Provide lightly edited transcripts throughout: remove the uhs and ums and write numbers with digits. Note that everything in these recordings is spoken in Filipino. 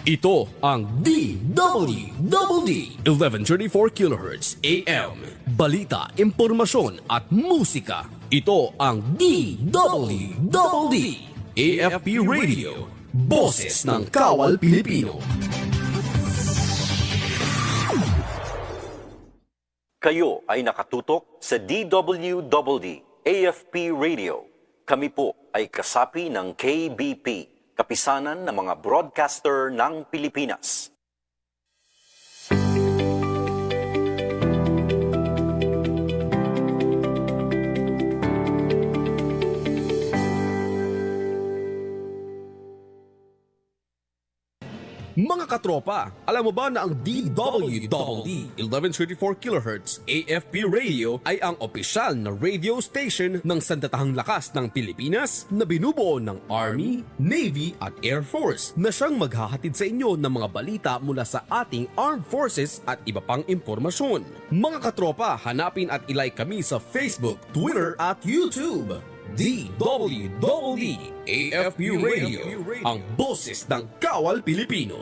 Ito ang DWDD 1134 kHz AM. Balita, impormasyon at musika. Ito ang DWDD AFP Radio. Boses ng Kawal Pilipino. Kayo ay nakatutok sa DWDD AFP Radio. Kami po ay kasapi ng KBP, Kapisanan ng mga Broadcaster ng Pilipinas. Mga katropa, alam mo ba na ang DWDD 1134 kHz AFP Radio ay ang opisyal na radio station ng Sandatahang Lakas ng Pilipinas na binubuo ng Army, Navy at Air Force na siyang maghahatid sa inyo ng mga balita mula sa ating Armed Forces at iba pang impormasyon. Mga katropa, hanapin at ilike kami sa Facebook, Twitter at YouTube. DWDD AFP Radio, ang boses ng Kawal Pilipino.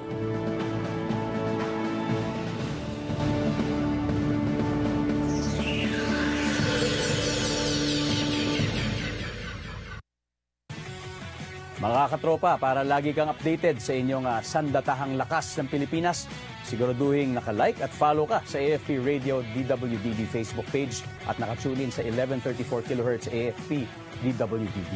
Mga katropa, para lagi kang updated sa inyong sandatahang lakas ng Pilipinas, siguraduhin naka-like at follow ka sa AFP Radio DWDD Facebook page at nakatune in sa 1134 kHz AFP DWDD.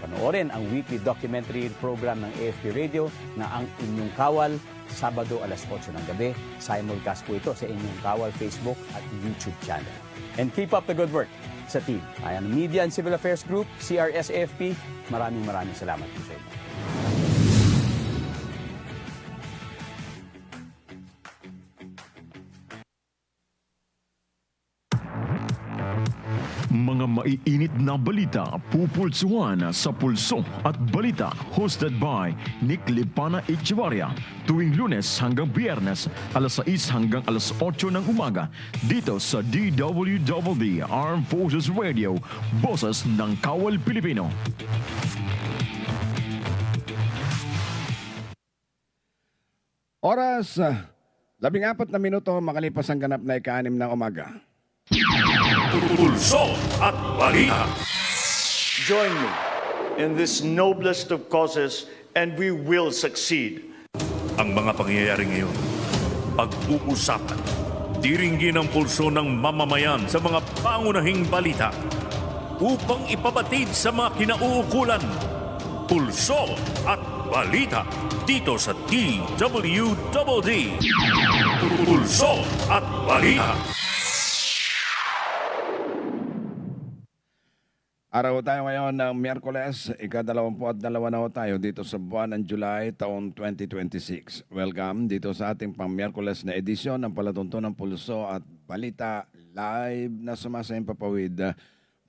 Panoorin ang weekly documentary program ng AFP Radio na Ang Inyong Kawal, Sabado alas 8 ng gabi. Simulcast po ito sa Inyong Kawal Facebook at YouTube channel. And keep up the good work sa team. Ayan, Media and Civil Affairs Group, CRS-AFP, maraming salamat po sa inyo. Mga maiinit na balita pupulsuhan sa Pulso at Balita, hosted by Nick Lipana Echevarria tuwing Lunes hanggang Biyernes alas 6 hanggang alas 8 ng umaga dito sa DWDD Armed Forces Radio, boses ng Kawal Pilipino. Oras, 14 na minuto makalipas ang ganap na ika-6 ng umaga. Pulso at Balita. Join me in this noblest of causes and we will succeed. Ang mga pangyayari ngayon, pag-uusapan, diringgin ang pulso ng mamamayan sa mga pangunahing balita upang ipabatid sa mga kinauukulan. Pulso at Balita dito sa DWDD. Pulso at Balita. Araw tayo ngayon ng Miyerkules, ika-22 na tayo dito sa buwan ng July, taong 2026. Welcome dito sa ating pang-Miyerkules na edisyon ng Palatuntunan ng Pulso at Balita, live na sumasayang papawid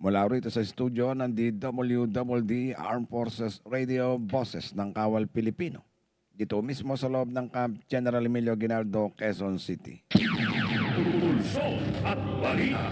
mula rito sa studio ng DWDD Armed Forces Radio, boses ng Kawal Pilipino. Dito mismo sa loob ng Camp General Emilio Aguinaldo, Quezon City. Pulso at Balita.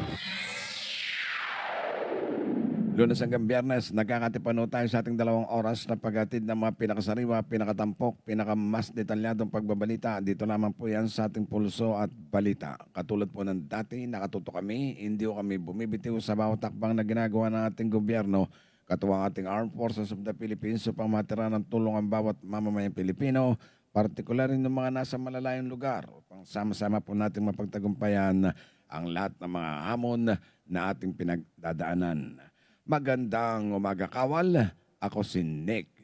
Lunes hanggang Biyernes, nagkakatipano tayo sa ating 2 oras na paghatid ng mga pinakasariwa, pinakatampok, pinakamas detalyadong pagbabalita. Dito naman po yan sa ating Pulso at Balita. Katulad po ng dati, nakatuto kami, hindi ko kami bumibitiw sa bawat takbang na ginagawa ng ating gobyerno, katuwang ating Armed Forces of the Philippines upang matira ng tulong ang bawat mamamayang Pilipino, partikular rin ng mga nasa malalayong lugar, upang sama-sama po natin mapagtagumpayan ang lahat ng mga hamon na ating pinagdadaanan. Magandang umaga, Kawal. Ako si Nick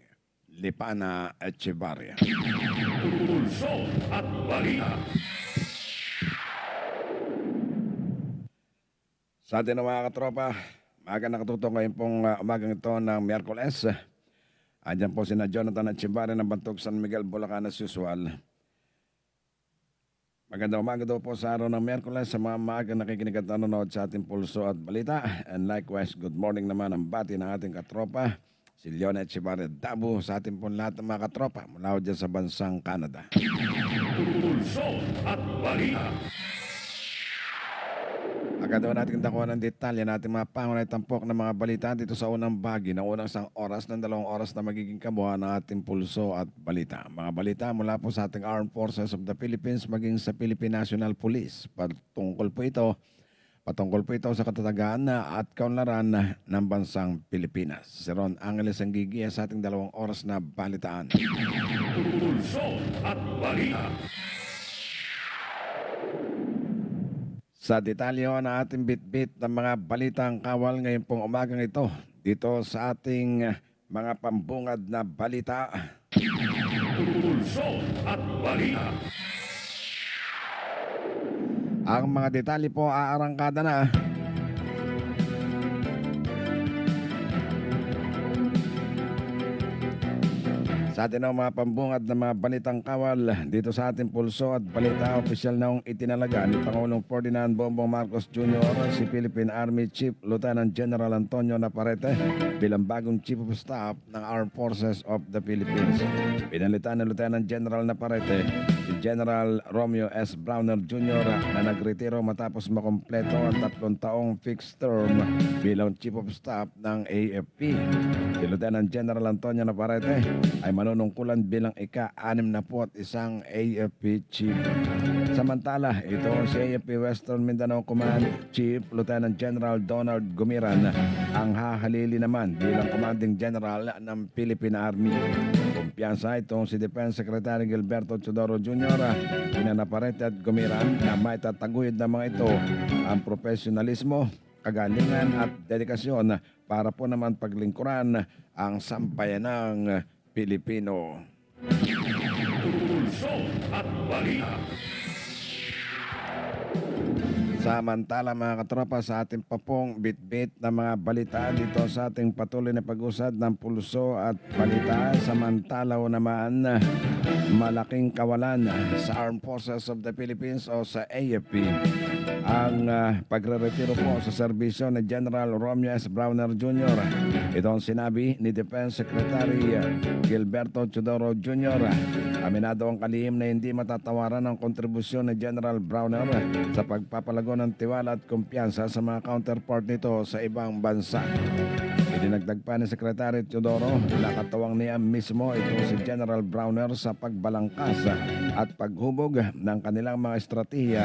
Lipana Echevarria. Pulso at Balita. Sa atin mga katropa, maaga nakatutok ngayon pong umagang ito ng Miyerkules. Andyan po si Jonathan Echevarria ng Bantog San Miguel, Bulacan as usual. Magandang umaga daw po sa araw ng Miyerkules sa mga maagang nakikinig at nanonood sa ating Pulso at Balita. And likewise, good morning naman ang bati ng ating katropa, si Leon Echevarria Dabu, sa ating po lahat ng mga katropa mula dyan sa bansang Canada. Pulso at Balita. Agad daw natin dakuha ng detalye natin mga pangunay tampok ng mga balita dito sa unang bahagi ng unang 1 oras ng 2 oras na magiging kabuuan ng ating pulso at balita. Mga balita mula po sa ating Armed Forces of the Philippines maging sa Philippine National Police. Patungkol po ito sa katatagan at kaunlaran ng bansang Pilipinas. Si Ron Angeles ang gigiya sa ating 2 oras na balitaan. Pulso at balita. Sa detalyo na ating bitbit ng mga balitang kawal ngayon pong umagang ito, dito sa ating mga pambungad na balita. Pulso at balita. Ang mga detalye po aarangkada na. Sa atin ang mga pambungad na mga balitang kawal dito sa ating pulso at balita, opisyal na itinalaga ni Pangulong Ferdinand Bongbong Marcos Jr. si Philippine Army Chief Lieutenant General Antonio Naparrete bilang bagong Chief of Staff ng Armed Forces of the Philippines. Pinalitan ni Lieutenant General Naparrete si General Romeo S. Browner Jr. na nagretiro matapos makompleto ang 3 taong fixed term bilang Chief of Staff ng AFP. Si Lieutenant General Antonio Naparrete ay manunungkulan bilang ika-61 AFP Chief. Samantala, ito si AFP Western Mindanao Command Chief Lieutenant General Donald Gumiran ang hahalili naman bilang Commanding General ng Philippine Army. Kumpiyansa itong si Defense Secretary Gilberto Teodoro Jr. Naparrete at Gumiran na may tataguyod ng mga ito ang profesionalismo, kagalingan at dedikasyon para po naman paglingkuran ang sambayanang Pilipino. Pulso at balita. Samantala mga katropa, sa ating papong bitbit na mga balita dito sa ating patuloy na pag-usad ng pulso at balita. Samantala naman malaking kawalan sa Armed Forces of the Philippines o sa AFP ang pagre-retiro po sa serbisyo ni General Romeo S. Browner Jr. Ito ang sinabi ni Defense Secretary Gilberto Teodoro Jr. Aminado ang kalihim na hindi matatawaran ang kontribusyon ni General Browner sa pagpapalago ng tiwala at kumpiyansa sa mga counterpart nito sa ibang bansa. Idinagdag pa ni Secretary Teodoro na katawang niya mismo itong si General Browner sa pagbalangkas at paghubog ng kanilang mga estratehiya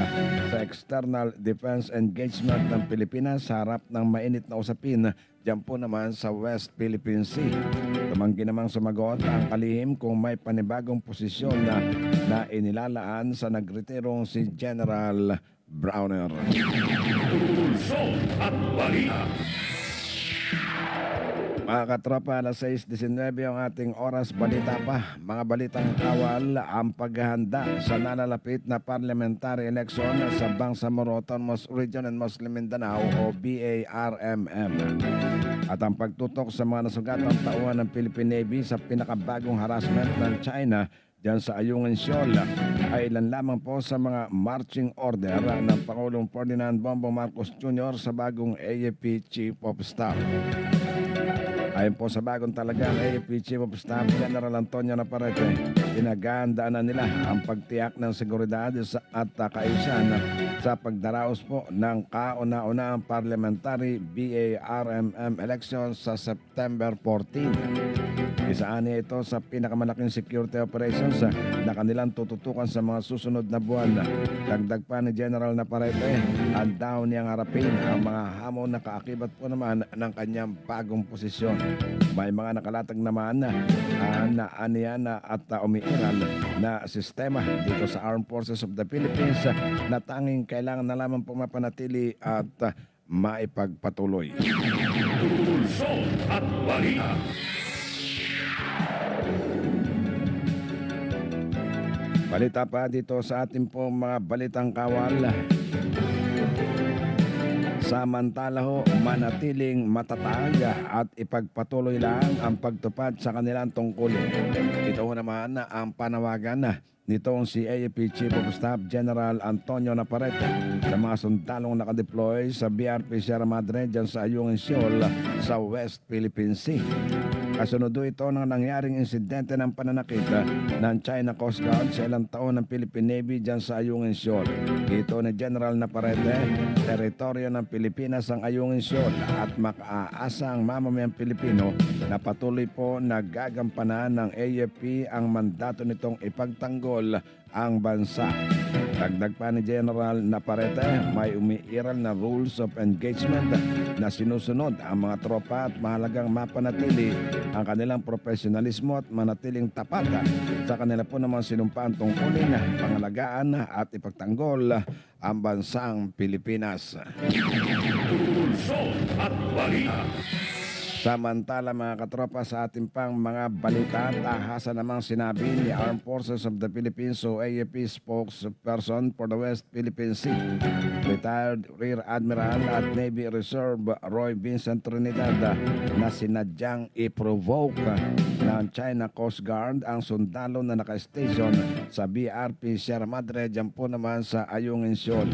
sa external defense engagement ng Pilipinas sa harap ng mainit na usapin diyan po naman sa West Philippine Sea. Tumanggi namang sumagot ang kalihim kung may panibagong posisyon na inilalaan sa nagretirong si General Browner. Pulso at balita. Mga katropa, alas 6:19 ang ating oras. Balita pa, mga balitang kawal ang paghahanda sa nalalapit na parliamentary election sa Bangsamoro Autonomous Region and Muslim Mindanao o BARMM. At ang pagtutok sa mga nasugatang tauhan ng Philippine Navy sa pinakabagong harassment ng China diyan sa Ayungin Shoal ay ilan lamang po sa mga marching order ng Pangulong Ferdinand Bongbong Marcos Jr. sa bagong AFP Chief of Staff. Ayon po sa bagong talagang AFP Chief of Staff General Antonio Naparrete, pinaghahandaan na nila ang pagtiyak ng seguridad at kaayusan sa pagdaraos po ng kauna-unahang parliamentary BARMM elections sa September 14. Isaan niya ito sa pinakamalaking security operations na kanilang tututukan sa mga susunod na buwan. Dagdag pa ni General Naparrete, andaw niyang harapin ang mga hamon na kaakibat po naman ng kanyang bagong posisyon. May mga nakalatag naman na aniyan at umiiral na sistema dito sa Armed Forces of the Philippines na tanging kailangan na lamang po mapanatili at maipagpatuloy. Pulso at balita. Balita pa dito sa ating po mga balitang kawal. Samantala ho, manatiling matatag at ipagpatuloy lang ang pagtupad sa kanilang tungkulin. Ito ho naman ang panawagan nitong si AFP Chief of Staff General Antonio Naparrete sa mga sundalong nakadeploy sa BRP Sierra Madre dyan sa Ayungin Shoal sa West Philippine Sea. Kasunod ito ng nangyaring insidente ng pananakit ng China Coast Guard sa ilang taon ng Philippine Navy dyan sa Ayungin Shoal. Ito ni General Naparete, teritoryo ng Pilipinas ang Ayungin Shoal at makaasa ang mamamayang Pilipino na patuloy po nagagampanan ng AFP ang mandato nitong ipagtanggol ang bansa. Dagdag pa ni General Naparete, may umiiral na rules of engagement na sinusunod ang mga tropa at mahalagang mapanatili ang kanilang profesionalismo at manatiling tapat sa kanila po naman sinumpaan tungkulin, pangalagaan at ipagtanggol ang bansang Pilipinas. Pulso at balita. Samantala mga katropa sa ating pang mga balita, tahasan namang sinabi ni Armed Forces of the Philippines o AFP spokesperson for the West Philippine Sea, retired Rear Admiral at Navy Reserve Roy Vincent Trinidad na sinadyang i-provoke ng China Coast Guard ang sundalo na naka-station sa BRP Sierra Madre dyan po naman sa Ayungin Shoal.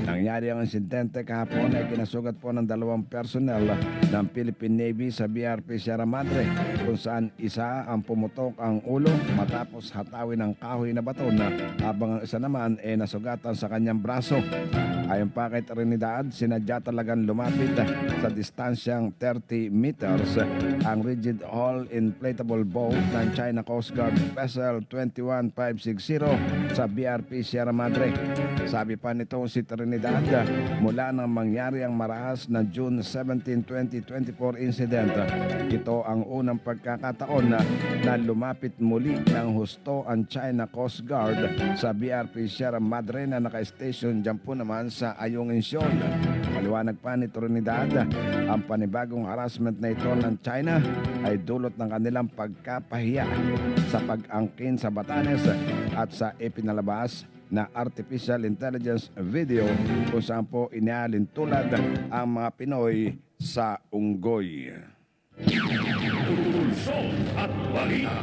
Nangyari ang insidente kahapon ay kinasugat po ng 2 personnel ng Philippine Navy sa BRP Sierra Madre kung saan isa ang pumutok ang ulo matapos hatawin ng kahoy na baton habang ang isa naman ay nasugatan sa kanyang braso. Ayon pa kay Trinidad, sinadya talagang lumapit sa distansyang 30 meters ang rigid hull inflatable boat ng China Coast Guard Vessel 21560 sa BRP Sierra Madre. Sabi pa nito si Trinidad, mula nang mangyari ang marahas na June 17, 2024 incident, ito ang unang pagkakataon na lumapit muli ng husto ang China Coast Guard sa BRP Sierra Madre na naka-station dyan po naman sa Ayungin Shoal. Maliwanag pa ni Trinidad, ang panibagong harassment na ito ng China ay dulot ng kanilang pagkapahiya sa pag-angkin sa Batanes at sa ipinalabas na artificial intelligence video kung saan po inialin tulad ang mga Pinoy sa unggoy. Pulso at balita.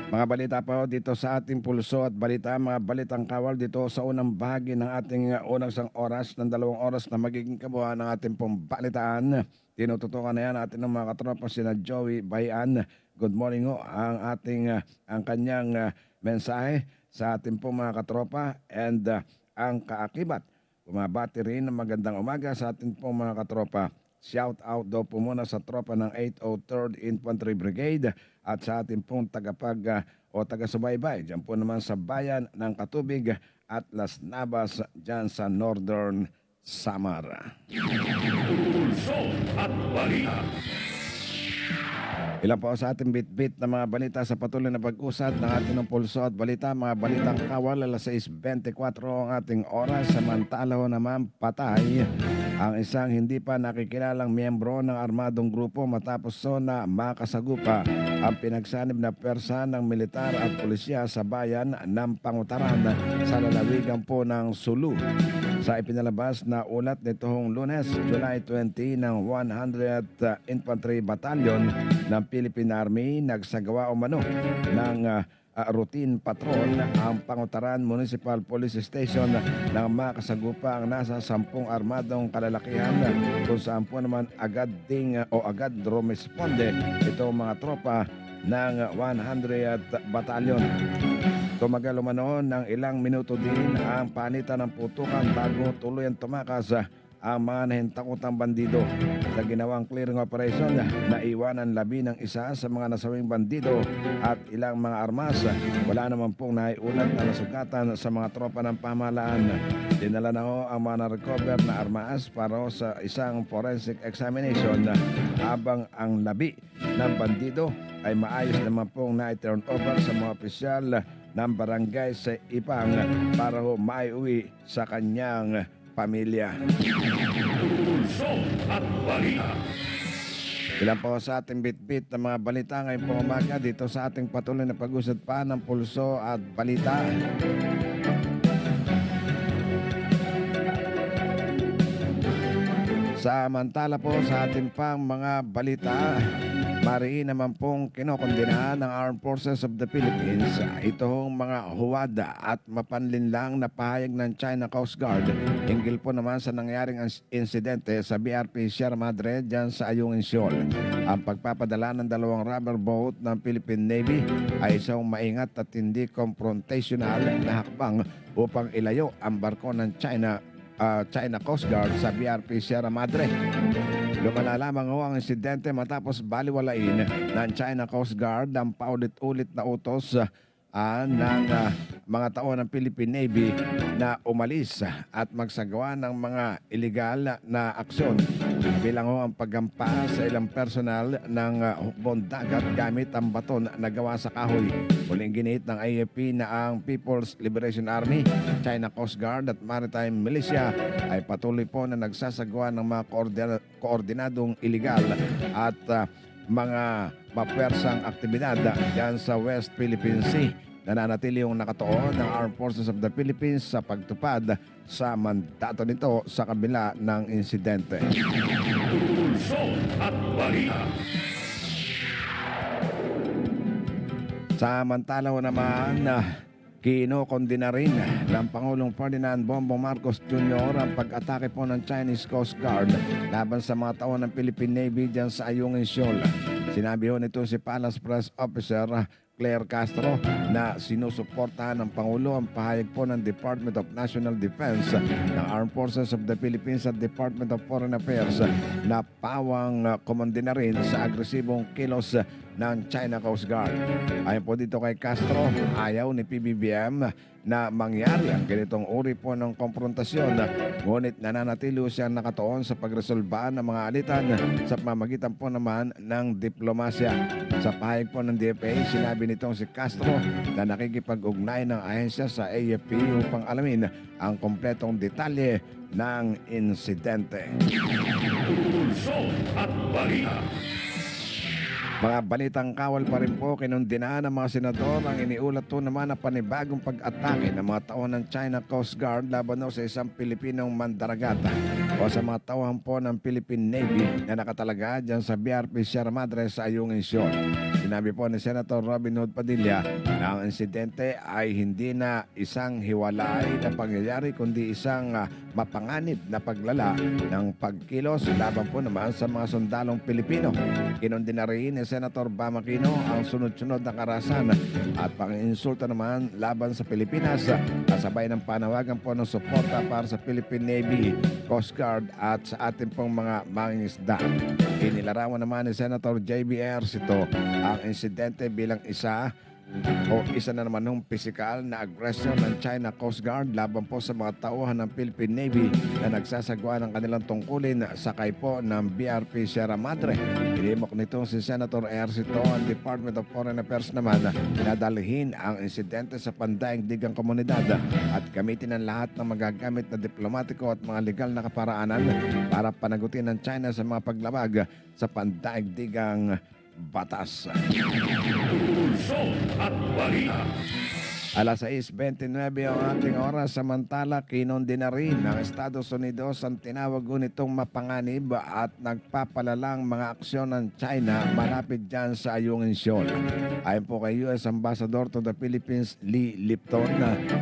Mga balita po dito sa ating pulso at balita, mga balitang kawal dito sa unang bahagi ng ating unang isang oras ng 2 oras na magiging kabuuan ng ating pong balitaan. Tinututukan na yan natin ng mga katropa sina Joey Bayan. Good morning ho ang ating ang kanyang mensahe sa ating pong mga katropa and ang kaakibat. Bumabati rin ng magandang umaga sa ating pong mga katropa. Shout out daw po muna sa tropa ng 803rd Infantry Brigade at sa ating pong taga-subaybay dyan po naman sa bayan ng Katubig at Las Navas dyan sa Northern Samar. Pulso at balita. Ilan po sa ating bit-bit na mga balita sa patuloy na pag-usad ng ating pulso at balita. Mga balitang kawal, alas 6:24 ang ating oras. Samantala ho naman patay ang isang hindi pa nakikilalang miyembro ng armadong grupo matapos na makasagupa ang pinagsanib na persa ng militar at pulisya sa bayan ng Pangutaran sa lalawigan po ng Sulu. Sa ipinalabas na ulat nitong Lunes, July 20 ng 100th Infantry Battalion ng Philippine Army, nagsagawa umano ng routine patrol ang Pangutaran Municipal Police Station nang makasagupa ang nasa 10 armadong kalalakihan kung saan po naman agad rumisponde itong mga tropa ng 100th Battalion. Tumagal umano ng ilang minuto din ang panitan ng putukan bago tuluyan tumakas ang mga nahintakotang bandido. Sa ginawang clearing operation, naiwanan labi ng isa sa mga nasawing bandido at ilang mga armas. Wala naman pong naiulat na nasugatan sa mga tropa ng pamahalaan. Dinala na ho ang mga na-recover na armas para sa isang forensic examination habang ang labi ng bandido ay maayos naman pong na-turn over sa mga opisyal ng barangay sa Ipang para ho maiuwi sa kanyang pamilya. Pulso at balita. Ilan po sa ating bit-bit na mga balita ngayon po umaga dito sa ating patuloy na pag-usad pa ng pulso at balita. Samantala po sa ating pang mga balita, mariin naman pong kinokondena ng Armed Forces of the Philippines itong mga huwad at mapanlinlang na pahayag ng China Coast Guard hinggil po naman sa nangyaring insidente sa BRP Sierra Madre dyan sa Ayungin Shoal. Ang pagpapadala ng 2 rubber boat ng Philippine Navy ay isang maingat at hindi confrontational na hakbang upang ilayo ang barko ng China Coast Guard sa BRP Sierra Madre. Lumala lamang ho ang insidente matapos baliwalain ng China Coast Guard ang paulit-ulit na utos ng mga tao ng Philippine Navy na umalis at magsagawa ng mga iligal na aksyon. Bilang ho ang paggampa sa ilang personal ng hukbong dagat gamit ang baton na gawa sa kahoy. Muling ginit ng AFP na ang People's Liberation Army, China Coast Guard at Maritime Militia ay patuloy po na nagsasagawa ng mga koordinadong iligal at mga mapwersang aktibidad dyan sa West Philippine Sea. Nananatili yung nakatuon ng Armed Forces of the Philippines sa pagtupad sa mandato nito sa kabila ng insidente. Pulso at balita. Samantala naman, kinokondena rin ng Pangulong Ferdinand Bongbong Marcos Jr. ang pag-atake po ng Chinese Coast Guard laban sa mga tao ng Philippine Navy dyan sa Ayungin Shoal. Sinabi ho nito si Palace Press Officer Claire Castro na sinusuportahan ng Pangulo ang pahayag po ng Department of National Defense, ng Armed Forces of the Philippines at Department of Foreign Affairs na pawang komandina rin sa agresibong kilos ng China Coast Guard. Ayon po dito kay Castro, ayaw ni PBBM na mangyari ang ganitong uri po ng konfrontasyon, ngunit nananatili siyang nakatuon sa pagresolba ng mga alitan sa pamamagitan po naman ng diplomasya. Sa pahayag po ng DFA, sinabi nitong si Castro na nakikipag-ugnay ng ahensya sa AFP upang alamin ang kompletong detalye ng insidente. Pulso at balita. Mga balitang kawal pa rin po, kinundinaan ng mga senador ang iniulat po naman na panibagong pag-atake ng mga tao ng China Coast Guard laban sa isang Pilipinong mandaragata o sa mga tauhan po ng Philippine Navy na nakatalaga dyan sa BRP Sierra Madre sa Ayungin Shoal. Sinabi po ni Senator Robin Hood Padilla na ang insidente ay hindi na isang hiwalay na pangyayari kundi isang mapanganib na paglala ng pagkilos laban po naman sa mga sundalong Pilipino. Kinundina rin ni Senator Bam Aquino ang sunod-sunod na karahasan at pang-insulta naman laban sa Pilipinas, kasabay ng panawagan po ng suporta para sa Philippine Navy, Coast Guard at sa ating pong mga mangingisda. Inilarawan naman ni Senator J.B. Ercito ang insidente bilang isa na naman ng pisikal na agresyon ng China Coast Guard laban po sa mga tauhan ng Philippine Navy na nagsasagawa ng kanilang tungkulin sakay po ng BRP Sierra Madre. Inimok nito si Senator Ercito ang Department of Foreign Affairs naman na dalhin ang insidente sa pandaigdigang komunidad at gamitin ang lahat ng magagamit na diplomatiko at mga legal na kaparaanan para panagutin ng China sa mga paglabag sa pandaigdigang batas. Pulso at balita. Alas 6:29 ang ating oras. Samantala, kinondena rin ng Estados Unidos ang tinawag nitong mapanganib at nagpapalalang mga aksyon ng China malapit dyan sa Ayungin Shoal. Ayon po kay U.S. Ambassador to the Philippines, Lee Lipton,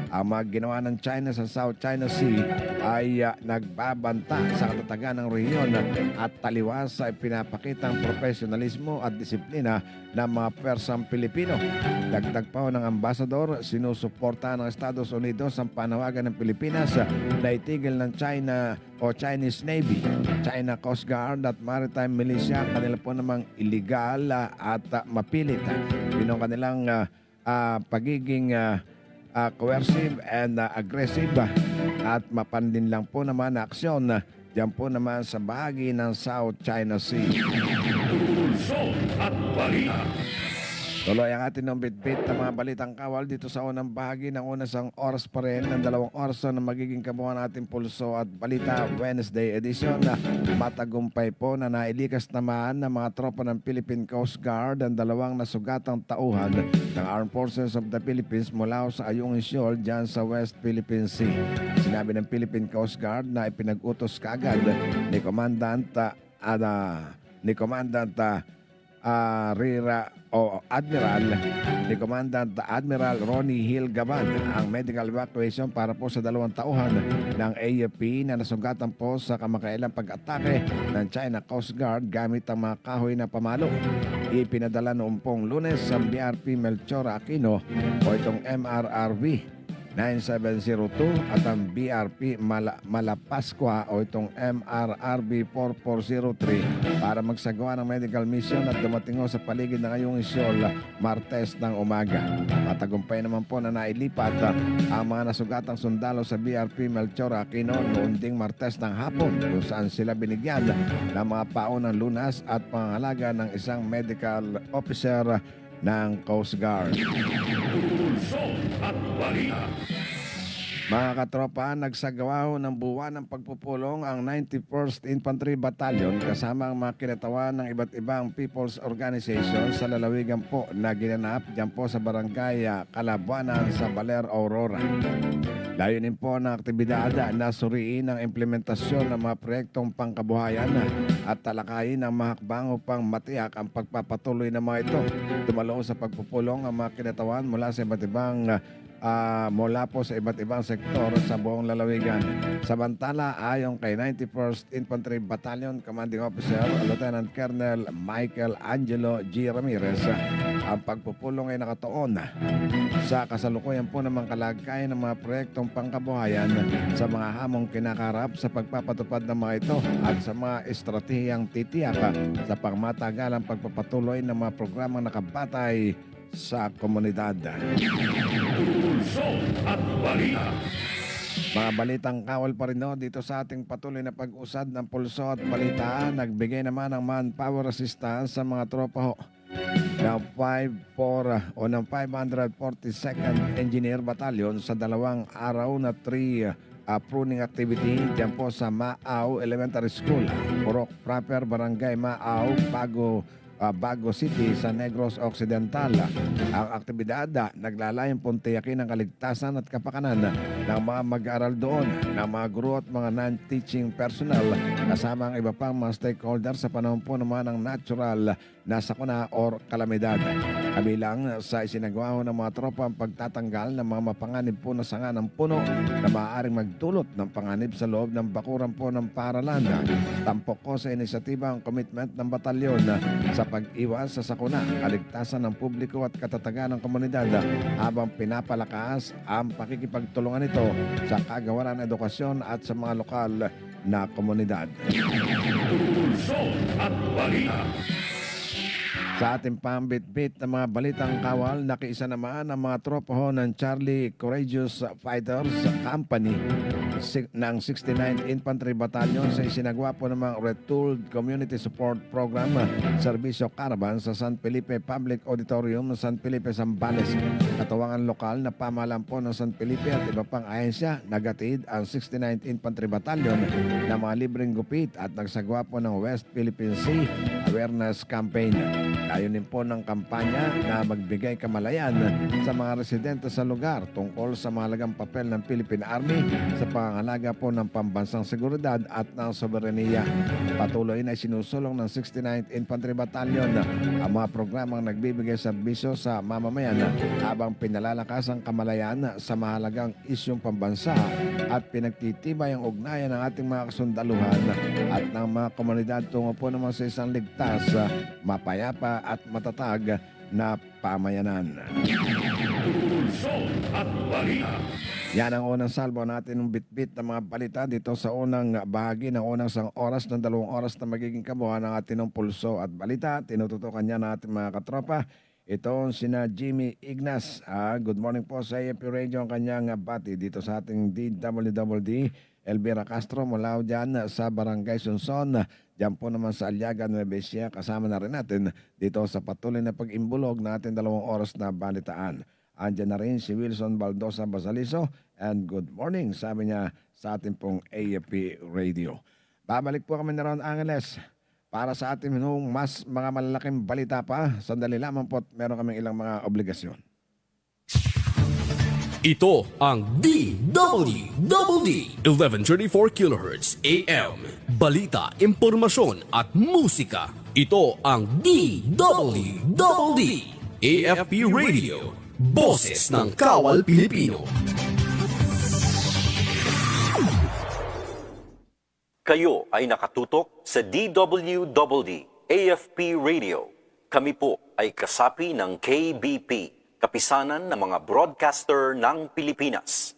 ang mga ginawa ng China sa South China Sea ay nagbabanta sa katatagan ng rehiyon at taliwas sa pinapakitang profesionalismo at disiplina ng mga persang Pilipino. Dagdag pa ng Ambassador, sinusuporta ng Estados Unidos ang panawagan ng Pilipinas na itigil ng China o Chinese Navy, China Coast Guard at Maritime Militia kanila po namang illegal at mapilit. Yun ang kanilang pagiging coercive and aggressive at mapandin lang po naman na aksyon diyan po naman sa bahagi ng South China Sea. Pulso at balita. Tuloy ang atin ng bit-bit ng mga balitang kawal dito sa unang bahagi ng unang isang oras pa rin ng 2 oras na magiging kabuuan natin pulso at balita Wednesday edition na matagumpay po na nailikas naman ng mga tropa ng Philippine Coast Guard ang 2 nasugatang tauhan ng Armed Forces of the Philippines mula sa Ayungin Shoal dyan sa West Philippine Sea. Sinabi ng Philippine Coast Guard na ipinag-utos kaagad ni Commandant Admiral Ronnie Hill Gaban ang medical evacuation para po sa 2 tauhan ng AFP na nasugatan po sa kamakailang pag-atake ng China Coast Guard gamit ang mga kahoy na pamalo. Ipinadala noong pong Lunes sa BRP Melchor Aquino o itong MRRV 9702 at ang BRP Malapascua o itong MRRB 4403 para magsagawa ng medical mission at dumating sa paligid ng Ayungin Shoal Martes ng umaga. Matagumpay naman po na nailipat ang mga nasugatang sundalo sa BRP Melchor Aquino noong ding Martes ng hapon kung saan sila binigyan ng mga paunang lunas at pangalaga ng isang medical officer ng Coast Guard. Pulso at balita. Mga katropa, nagsagawa ho ng buwan ng pagpupulong ang 91st Infantry Battalion kasama ang mga kinatawan ng iba't ibang people's organization sa lalawigan po na ginanap dyan po sa barangay Kalabuanan sa Baler, Aurora. Layunin po ng aktibidad na suriin ang implementasyon ng mga proyektong pangkabuhayan at talakayin ang mga hakbang upang matiyak ang pagpapatuloy ng mga ito. Dumalo sa pagpupulong ang mga kinatawan mula po sa iba't ibang sektor sa buong lalawigan. Samantala, ayon kay 91st Infantry Battalion Commanding Officer Lieutenant Colonel Michael Angelo G. Ramirez, ang pagpupulong ay nakatuon sa kasalukuyan po namang kalagayan ng mga proyektong pangkabuhayan sa mga hamong kinakarap sa pagpapatupad ng mga ito at sa mga estratehiyang titiyak sa pangmatagalang pagpapatuloy ng mga programang nakabatay sa komunidad. Pulso at balita. Mga balitang kawal pa rin dito sa ating patuloy na pag-usad ng pulso at balita. Nagbigay naman ng manpower assistance sa mga tropa ng 542nd Engineer Battalion sa 2 araw na pruning activity dyan po sa Maaw Elementary School, Purok Proper, Barangay Maaw, Bago City sa Negros Occidental. Ang aktibidad naglalayong puntiyakin ang kaligtasan at kapakanan ng mga mag-aaral doon, ng mga guro at mga non-teaching personnel kasama ang iba pang mga stakeholders sa panahon po naman ng natural na sakuna or kalamidad. Kabilang sa isinagawa ng mga tropa ang pagtatanggal ng mga mapanganib po na sanga ng puno na maaaring magdulot ng panganib sa loob ng bakuran po ng paaralan. Tampok ko sa inisyatiba ang commitment ng batalyon sa pag-iwas sa sakuna, kaligtasan ng publiko at katatagan ng komunidad habang pinapalakas ang pakikipagtulungan nito sa kagawaran ng edukasyon at sa mga lokal na komunidad. Pulso at balita. Sa ating pambit-bit na mga balitang kawal, nakiisa naman ang mga tropa ng Charlie Courageous Fighters Company ng 69th Infantry Battalion sa isinagawa po namang Retooled Community Support Program Serbisyo Caravan sa San Felipe Public Auditorium ng San Felipe, Zambales. Katawangan lokal na pamahalaan po ng San Felipe at iba pang ahensya nagatid ang 69th Infantry Battalion na mga libreng gupit at nagsagawa po ng West Philippine Sea Awareness Campaign. Ayunin po ng kampanya na magbigay kamalayan sa mga residente sa lugar tungkol sa mahalagang papel ng Philippine Army sa pangangalaga po ng pambansang seguridad at ng soberenya. Patuloy na sinusulong ng 69th Infantry Battalion ang mga programang nagbibigay serbisyo sa mamamayan habang pinalalakas ang kamalayan sa mahalagang isyong pambansa at pinagtitibay ang ugnayan ng ating mga kasundaluhan at ng mga komunidad tungo po naman sa isang ligtas, mapayapa at matatag na pamayanan. Pulso at balita. Yan ang unang salvo natin ng bit-bit ng mga balita dito sa unang bahagi ng unang 1 oras ng 2 oras na magiging kabuuan ng ating pulso at balita. Tinututukan niya ng ating mga katropa. Ito sina Jimmy Ignas. Good morning po sa AFP Radio ang kanyang bati dito sa ating DWWD Elvira Castro mula dyan sa Barangay Sunson. Diyan po naman sa Aliaga, Nueva Ecija. Kasama na rin natin dito sa patuloy na pag-imbulog na ating 2 oras na balitaan. Andiyan na rin si Wilson Baldosa Basaliso. And good morning, sabi niya sa ating pong AFP Radio. Babalik po kami na Ron Angeles para sa ating mas mga malalaking balita pa. Sandali lamang po, meron kaming ilang mga obligasyon. Ito ang DWD 1134 kHz AM. Balita, impormasyon at musika. Ito ang DWD AFP Radio. Boses ng Kawal Pilipino. Kayo ay nakatutok sa DWD AFP Radio. Kami po ay kasapi ng KBP, Kapisanan ng mga Broadcaster ng Pilipinas.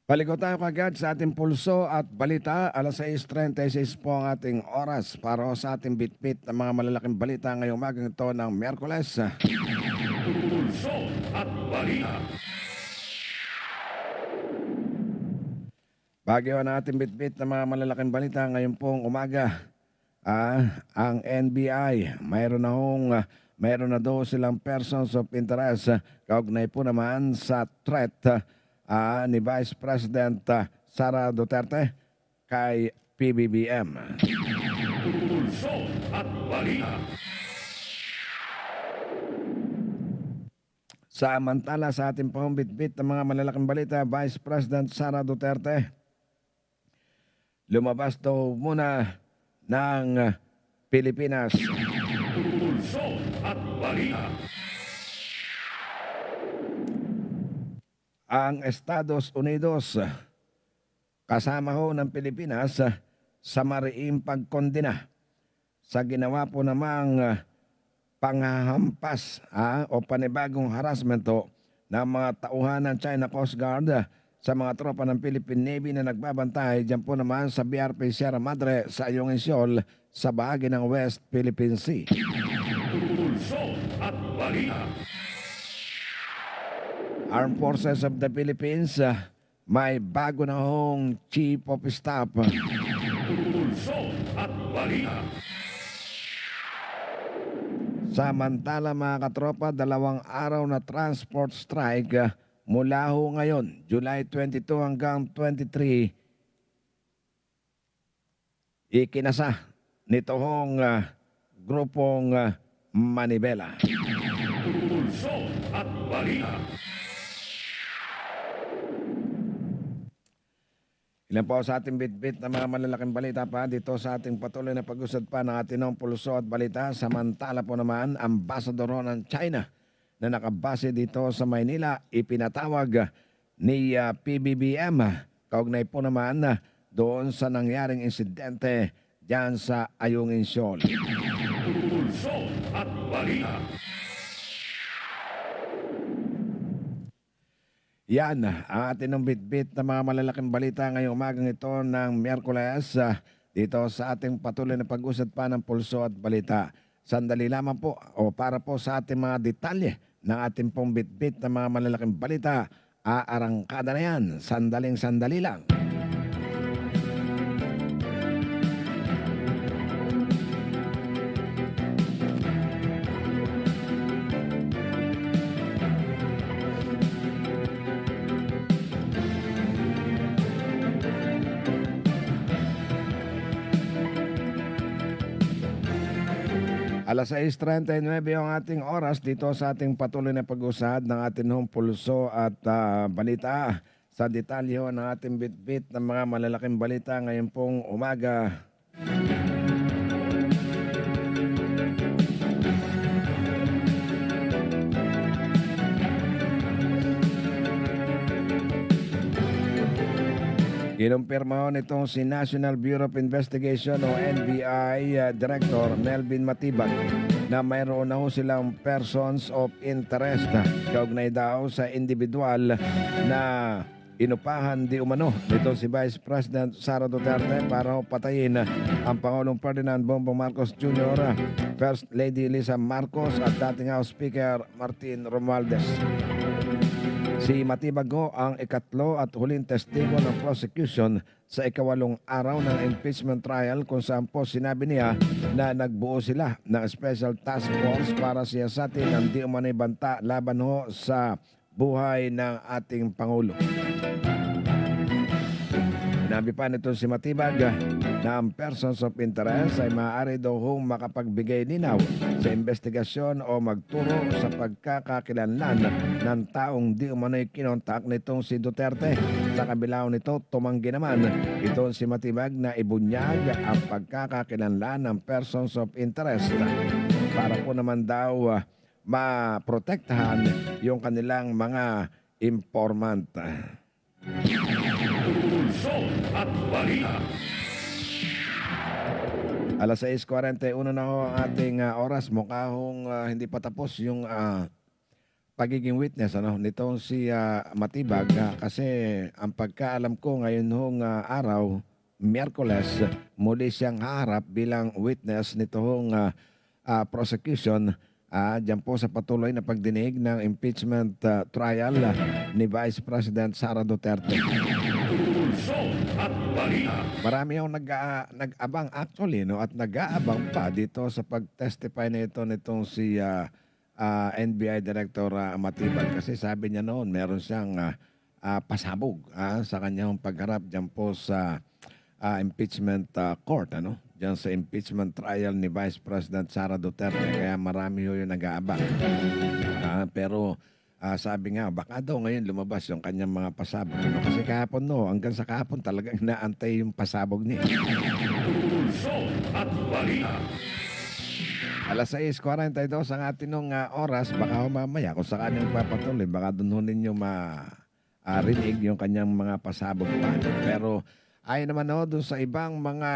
Baligo tayo kagad sa ating pulso at balita. Alas 6:36 po ang ating oras para sa ating bitbit ng mga malalaking balita ngayong umagang ito ng Miyerkules. Pulso at balita. Bagyo na ating bitbit ng mga malalaking balita ngayong pong umaga. Ang NBI, mayroon na daw silang persons of interest kaugnay po naman sa threat ni Vice President Sara Duterte kay PBBM. Pulso at balita. Samantala sa ating pong bitbit ng mga malalaking balita, Vice President Sara Duterte, lumabas daw muna ng Pilipinas. Pulso at balita. Ang Estados Unidos, kasama ho ng Pilipinas sa mariing pagkondena sa ginawa po namang panghahampas o panibagong harassmento ng mga tauhan ng China Coast Guard sa mga tropa ng Philippine Navy na nagbabantay dyan po naman sa BRP Sierra Madre sa Ayungin Shoal sa bahagi ng West Philippine Sea. Pulso at balita. Armed Forces of the Philippines, may bago na hong Chief of Staff. Pulso at balita. Samantala mga katropa, 2 araw na transport strike mula ho ngayon, July 22 hanggang 23, ikinasa nito hong grupong Manibela. Pulso at balita. Ilan po sa ating bitbit na mga malalaking balita pa dito sa ating patuloy na pag-usad pa ng ating pulso at balita. Samantala po naman, ambasador ng China na nakabase dito sa Maynila, ipinatawag ni PBBM. Kaugnay po naman doon sa nangyaring insidente dyan sa Ayungin Shoal. Pulso at balita. Yan, ang ating bitbit na mga malalaking balita ngayong umagang ito ng Miyerkules dito sa ating patuloy na pag-usad pa ng pulso at balita. Sandali lamang po o para po sa ating mga detalye ng ating pong bitbit na mga malalaking balita, aarangkada na yan. Sandali lang. Alas 6:39 ang ating oras dito sa ating patuloy na pag-usad ng ating pulso at balita. Sa detalye ng ating bitbit ng mga malalaking balita ngayon pong umaga. Kinumpirma nitong si National Bureau of Investigation o NBI Director Melvin Matibag na mayroon na silang persons of interest kaugnay daw sa individual na inupahan di umano nito si Vice President Sara Duterte para patayin ang Pangulong Ferdinand Bongbong Marcos Jr., First Lady Lisa Marcos at dating House Speaker Martin Romualdez. Si Matibag ho ang ikatlo at huling testigo ng prosecution sa ikawalong araw ng impeachment trial kung saan po sinabi niya na nagbuo sila ng special task force para siyasatin ang di umano'y banta laban ho sa buhay ng ating Pangulo. Sinabi pa nito si Matibag na ang persons of interest ay maaari daw hong makapagbigay linaw sa investigasyon o magturo sa pagkakakilanlan ng taong di umano'y kinontak nitong si Duterte. Sa kabilaw nito, tumanggi naman itong si Matibag na ibunyag ang pagkakakilanlan ng persons of interest para po naman daw maprotektahan yung kanilang mga informant. Pulso at balita. Alas 6:41 na ho ang ating oras. Mukha hong hindi pa tapos yung pagiging witness nitong si Matibag kasi ang pagkaalam ko ngayon hong araw, Miyerkules, muli siyang haharap bilang witness nitong prosecution dyan po sa patuloy na pagdinig ng impeachment trial ni Vice President Sara Duterte. Pulso at balita. Marami akong nag-abang actually at nag-aabang pa dito sa pag-testify na ito nitong si NBI Director Matibag kasi sabi niya noon meron siyang pasabog sa kanyang pagharap dyan po sa impeachment court dyan sa impeachment trial ni Vice President Sara Duterte kaya marami yung nag-aabang. Pero sabi nga, baka daw ngayon lumabas yung kanyang mga pasabog. Kasi kahapon hanggang sa kahapon talagang naantay yung pasabog niya. Pulso at balita. Alas 6:42 ang ating oras, baka mamaya kung saan yung papatuloy, baka doon ninyo marinig yung kanyang mga pasabog pa. Pero ay naman doon sa ibang mga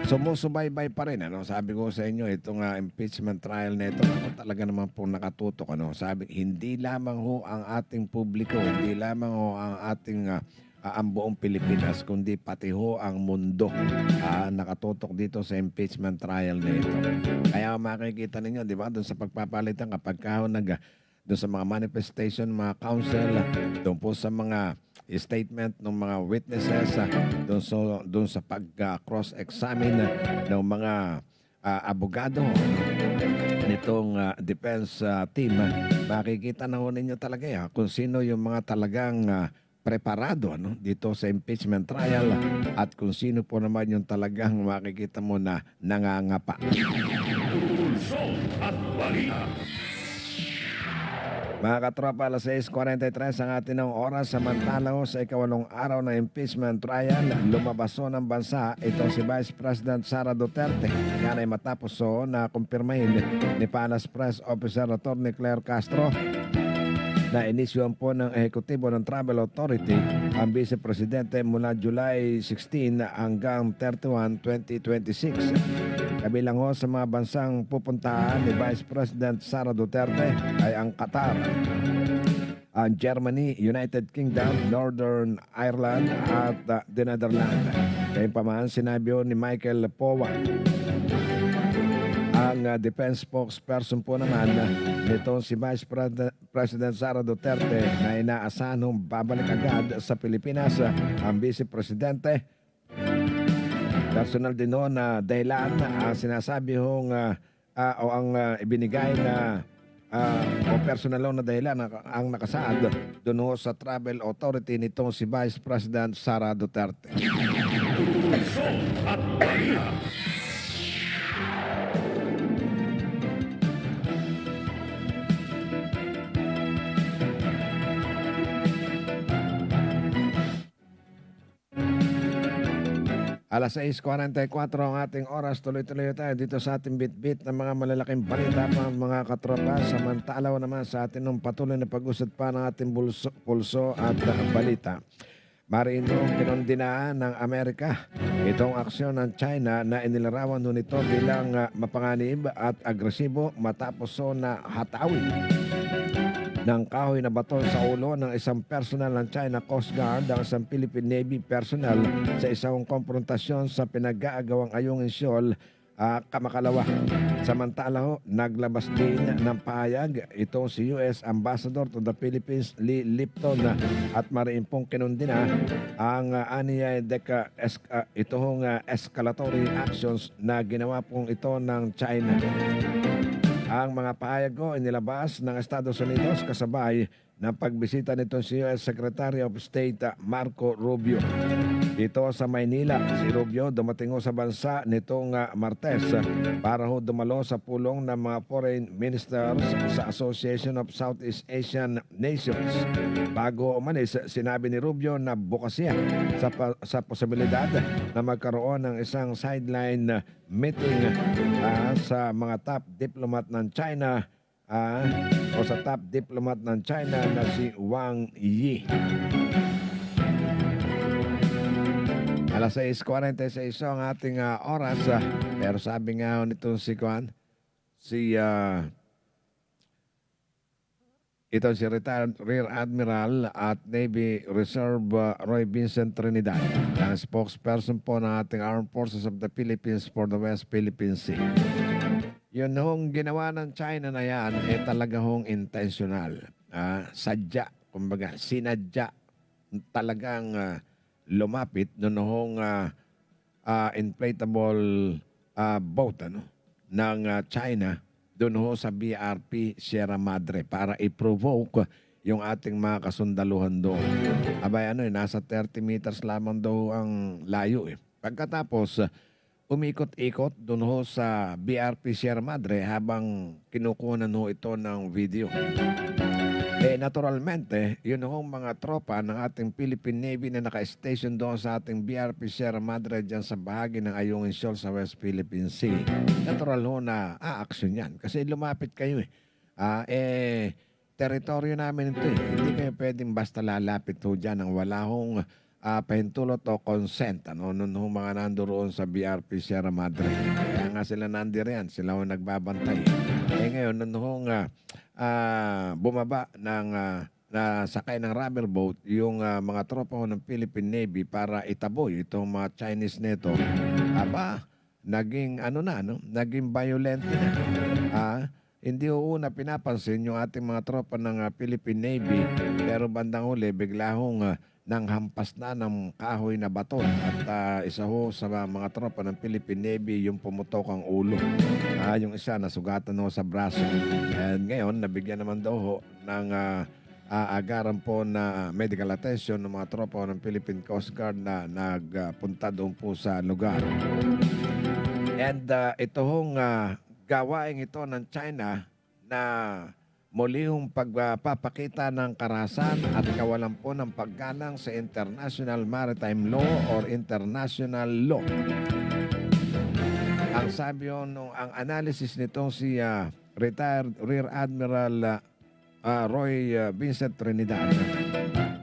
sumusubaybay pa rin. Sabi ko sa inyo, itong impeachment trial na ito, talaga naman po nakatutok. Sabi, hindi lamang ho ang ating publiko, hindi lamang ho ang ating ang buong Pilipinas, kundi pati ho ang mundo nakatutok dito sa impeachment trial na ito. Kaya makikita ninyo, di ba, doon sa pagpapalitan kapag doon sa mga manifestation, mga council, doon po sa mga statement ng mga witnesses, doon sa pag-cross-examine ng mga abogado nitong defense team, makikita na ho ninyo talaga kung sino yung mga talagang preparado dito sa impeachment trial at kung sino po naman yung talagang makikita mo na nangangapa. Pulso at balita. Mga katropa, alas 6:43 ang atin ng oras. Samantala sa ikawalong araw ng impeachment trial, lumabas ng bansa itong si Vice President Sara Duterte. Yan ay matapos na kumpirmahin ni Palace Press Officer Atty. Claire Castro na inisyuhan po ng ehekutibo ng Travel Authority ang Vice Presidente mula July 16 hanggang 31, 2026. Kabilang sa mga bansang pupuntahan ni Vice President Sara Duterte ay ang Qatar, ang Germany, United Kingdom, Northern Ireland at the Netherlands. Gayunpaman, sinabi ni Michael Powa, ang defense spokesperson po naman nito si Vice President Sara Duterte na inaasahan babalik agad sa Pilipinas ang Vice Presidente. Personal din na dahilan sinasabi o ang ibinigay na o personal na dahilan ang nakasaad doon sa Travel Authority nitong si Vice President Sara Duterte. Pulso at balita. Alas 6:44 ang ating oras. Tuloy-tuloy tayo dito sa ating bit-bit ng mga malalaking balita mga katropa. Samantalaw naman sa atin ng patuloy na pag-usad pa ng ating pulso at balita. Marinong kinondinaan ng Amerika itong aksyon ng China na inilarawan nito bilang mapanganib at agresibo matapos na hatawin ng kahoy na bato sa ulo ng isang personal ng China Coast Guard ang isang Philippine Navy personnel sa isang konfrontasyon sa pinag-aagawang Ayungin Shoal kamakalawa. Samantala ho, naglabas din ng pahayag itong si US Ambassador to the Philippines, Lee Lipton, at mariin pong kinundi na ang itong escalatory actions na ginawa pong ito ng China. Ang mga pahayag ko inilabas ng Estados Unidos kasabay ng pagbisita nito si US Secretary of State Marco Rubio. Dito sa Maynila, si Rubio dumating ho sa bansa nitong Martes para ho dumalo sa pulong ng mga foreign ministers sa Association of Southeast Asian Nations. Bago umalis, sinabi ni Rubio na bukas siya sa posibilidad na magkaroon ng isang sideline meeting sa mga top diplomat ng China o sa top diplomat ng China na si Wang Yi. Alas 6:46 ang ating oras. Pero sabi nga nito ito si retired Rear Admiral at Navy Reserve Roy Vincent Trinidad, ang spokesperson po ng ating Armed Forces of the Philippines for the West Philippine Sea. Yun hong ginawa ng China na yan, talaga hong intentional. Sadya, kumbaga, sinadya talagang lumapit doon hong inflatable boat ng China doon ho sa BRP Sierra Madre para i-provoke yung ating mga kasundaluhan doon. Abay nasa 30 meters lamang daw ang layo Pagkatapos, umikot-ikot doon ho sa BRP Sierra Madre habang kinukunan ho ito ng video. Naturalmente, yun hong mga tropa ng ating Philippine Navy na naka-station doon sa ating BRP Sierra Madre dyan sa bahagi ng Ayungin Shoal sa West Philippine Sea. Natural ho na aaksyon yan kasi lumapit kayo teritoryo namin ito Hindi kayo pwedeng basta lalapit ho dyan ang wala hong pahintulot o consent noon hong mga nandoon sa BRP Sierra Madre. Kaya nga sila nandiriyan, sila hong nagbabantay. Ngayon, noon hong bumaba ng sakay ng rubber boat yung mga tropa ho ng Philippine Navy para itaboy itong mga Chinese neto. Naging naging violent na. Hindi una pinapansin yung ating mga tropa ng Philippine Navy, pero bandang huli bigla hong nang hampas na ng kahoy na bato at isa ho sa mga tropa ng Philippine Navy yung pumutok ang ulo. Yung isa nasugatan ho sa braso. And ngayon, nabigyan naman daw ho ng agaran po na medical attention ng mga tropa ng Philippine Coast Guard na nagpunta doon po sa lugar. And ito hong gawain ito ng China na muli hong pagpapakita ng karahasan at kawalan po ng paggalang sa International Maritime Law or International Law. Ang sabi ang analysis nitong si retired Rear Admiral Roy Vincent Trinidad,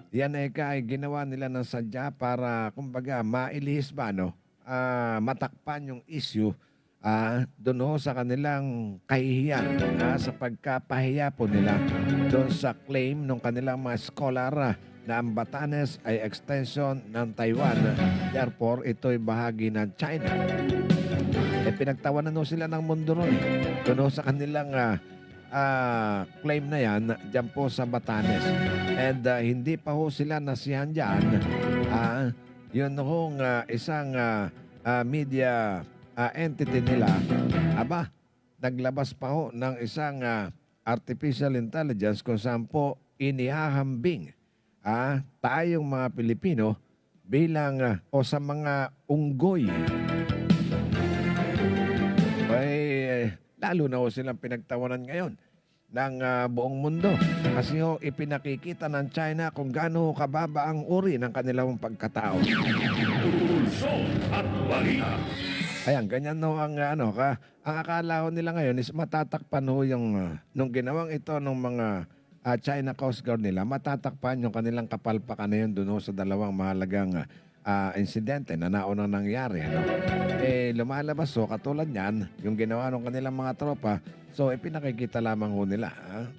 yan ay ginawa nila ng sadya para kumbaga mailihis ba matakpan yung issue doon ho sa kanilang kahihiyan sa pagkapahiya po nila doon sa claim ng kanilang mga scholar na ang Batanes ay extension ng Taiwan. Therefore, ito'y bahagi ng China. Pinagtawanan ho sila ng mundo ron. Doon ho sa kanilang claim na yan dyan po sa Batanes. And hindi pa ho sila nasihan dyan. Yun hong isang media entity nila, naglabas pa ho ng isang artificial intelligence kung saan po inihahambing tayong mga Pilipino bilang o sa mga unggoy. Lalo na ho silang pinagtawanan ngayon ng buong mundo. Kasi ho, ipinakikita ng China kung gaano kababa ang uri ng kanilang pagkatao. Pulso at balita. Ayan, ganyan no ang ang akala ho nila ngayon is matatakpan ho yung nung ginawang ito ng mga China Coast Guard nila, matatakpan yung kanilang kapalpakan na yun doon sa dalawang mahalagang insidente na naunang nangyari. Lumalabas ho, katulad yan, yung ginawa ng kanilang mga tropa, so pinakikita lamang ho nila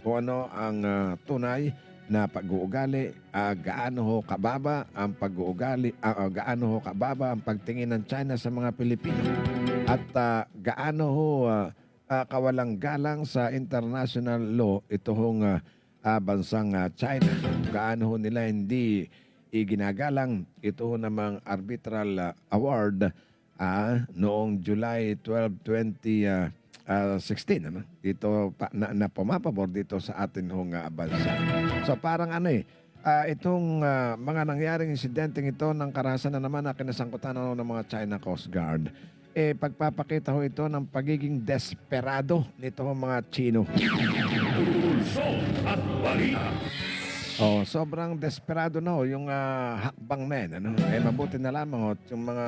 kung ano ang tunay na pag-uugali, gaano ho kababa ang pag-uugali, gaano ho kababa ang pagtingin ng China sa mga Pilipino. at gaano ho kawalang galang sa international law ito hong bansang China. Gaano ho nila hindi iginagalang ito ho namang arbitral award noong July 12, 2016 ano? Dito na pumapabor dito sa atin hong bansa. So parang itong mga nangyaring insidenteng ito ng karahasan na naman na kinasangkutan ng mga China Coast Guard, pagpapakita ho ito ng pagiging desperado nito mga Chino. Pulso at balita. Sobrang desperado na ho yung hakbang na yan. Ano? Mabuti na lamang yung mga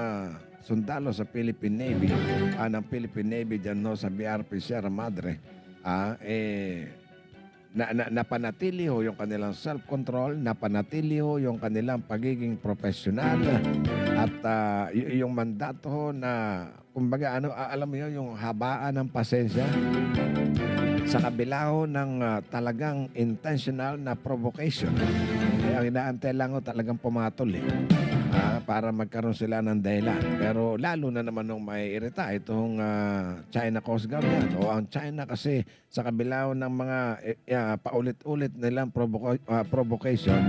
sundalo sa Philippine Navy, ng Philippine Navy dyan sa BRP Sierra Madre, napanatili ho yung kanilang self-control, napanatili ho yung kanilang pagiging profesional at yung mandato ho na, kumbaga, alam mo yun, yung habaan ng pasensya sa kabila ho ng talagang intentional na provocation. Ang inaantay lang ho talagang pumatol para magkaroon sila ng dahilan. Pero lalo na naman nung may irita itong China Coast Guard yan. O ang China kasi sa kabila ho ng mga paulit-ulit nilang provocation,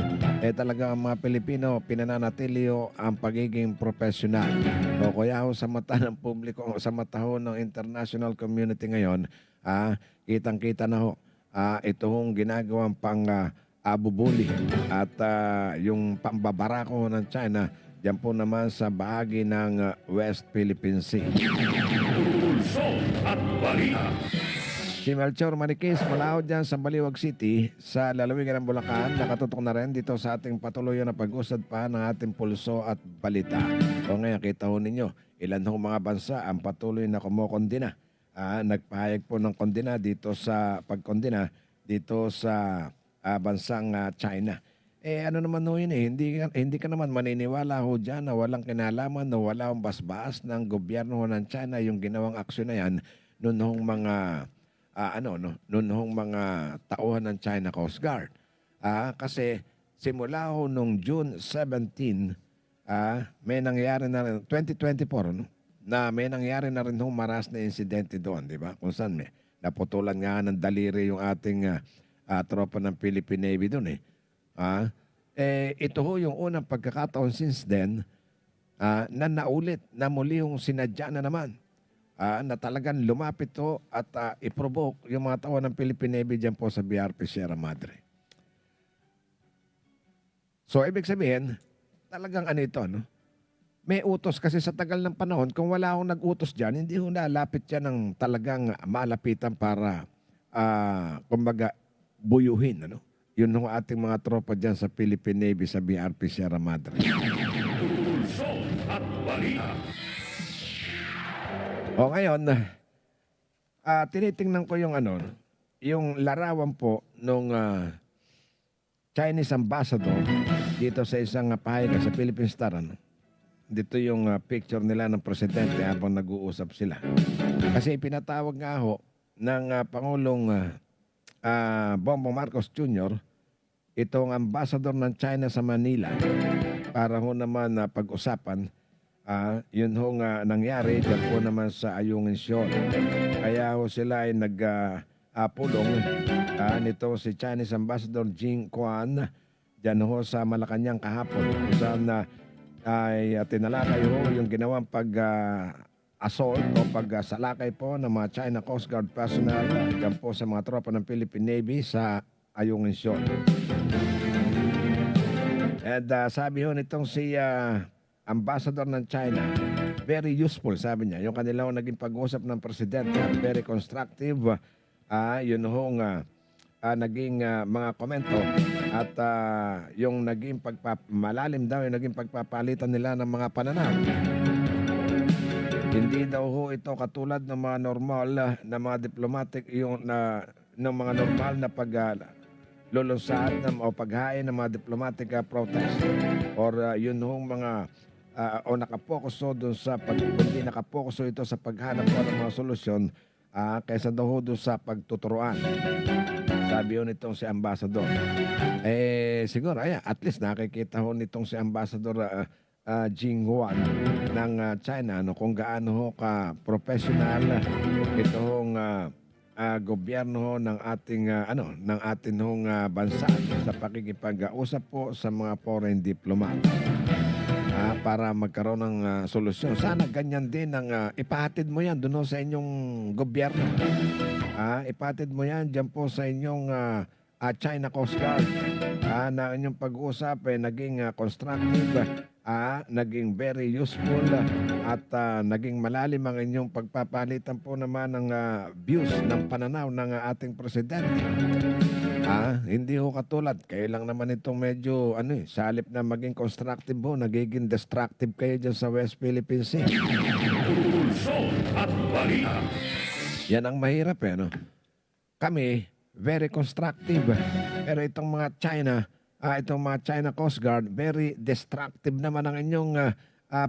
talagang ang mga Pilipino pinananatili ho ang pagiging professional. O kaya ho sa mata ng publiko, sa mata ho ng international community ngayon, kitang-kita na ho ito hong ginagawang abubuli at yung pambabarako ng China diyan po naman sa bahagi ng West Philippine Sea. Pulso at balita. Si Melchor Maniquis mula ho dyan sa Baliwag City sa lalawigan ng Bulacan, nakatutok na rin dito sa ating patuloy na pag-usad pa ng ating pulso at balita. O ngayon kita ho ninyo, ilan hong mga bansa ang patuloy na kumukondina. Nagpahayag po ng kondina dito sa pagkondina dito sa bansang China. Ano naman ho yun hindi ka naman maniniwala ho dyan na walang kinalaman o wala hong basbas ng gobyerno ng China yung ginawang aksyon na yan noon hong mga noon hong mga tauhan ng China Coast Guard. Kasi simula ho nung June 17 may nangyari na 2024 na may nangyari na rin hong maras na insidente doon, di ba? Kung saan naputulan nga ng daliri yung ating tropa ng Philippine Navy doon ito ho yung unang pagkakataon since then na naulit na muli yung sinadya na naman na talagang lumapit ho at i-provoke yung mga tao ng Philippine Navy dyan po sa BRP Sierra Madre. So, ibig sabihin, talagang ito, no? May utos kasi sa tagal ng panahon, kung wala akong nag-utos dyan, hindi ho nalapit yan ng talagang malapitan para, kumbaga, buyuhin, ano? Yun ang ating mga tropa dyan sa Philippine Navy sa BRP Sierra Madre. Pulso at balita. O ngayon, tinitingnan ko yung yung larawan po nung Chinese ambassador dito sa isang pahayagan sa Philippine Star. Dito yung picture nila ng presidente habang nag-uusap sila. Kasi pinatawag nga ho ng Pangulong Bongbong Marcos Jr. itong ambassador ng China sa Manila para ho naman pag-usapan yun ho nga nangyari dyan po naman sa Ayungin Shoal. Kaya ho sila ay nagpulong nito si Chinese Ambassador Jing Quan dyan ho sa Malacanang kahapon kung saan ay tinalakay ho yung ginawang assault o pagsalakay po ng mga China Coast Guard personnel dyan po sa mga tropa ng Philippine Navy sa Ayungin Shoal. And sabi ho nitong si Ambassador ng China, very useful, sabi niya. Yung kanilang naging pag-usap ng presidente, very constructive. Yun hong naging mga komento at yung naging malalim daw, yung naging pagpapalitan nila ng mga pananaw. Hindi daw ho ito katulad ng mga normal na mga diplomatic yung ng mga normal na lulunsad o paghain ng mga diplomatic protest or yun hong mga o nakapokus doon sa hindi nakapokus ito sa paghanap ng mga solusyon kaysa daw ho doon sa pagtuturuan. Sabi ho nitong si Ambassador. Siguro, at least nakikita ho nitong si Ambassador Jinghuan ng China, ano, kung gaano ho ka professional itong gobyerno ho ng ating ng ating hong bansa sa pakikipag-usap po sa mga foreign diplomat para magkaroon ng solusyon. Sana ganyan din ang ipahatid mo yan doon ho sa inyong gobyerno. Ipahatid mo yan dyan po sa inyong China Coast Guard na inyong pag-uusap naging constructive, naging very useful at naging malalim ang inyong pagpapalitan po naman ng views ng pananaw ng ating presidente. Hindi ho katulad, kayo lang naman itong medyo sa halip na maging constructive ho, nagiging destructive kayo dyan sa West Philippine Sea. Pulso at balita. Yan ang mahirap Kami, very constructive. Pero itong mga China Coast Guard, very destructive naman ang inyong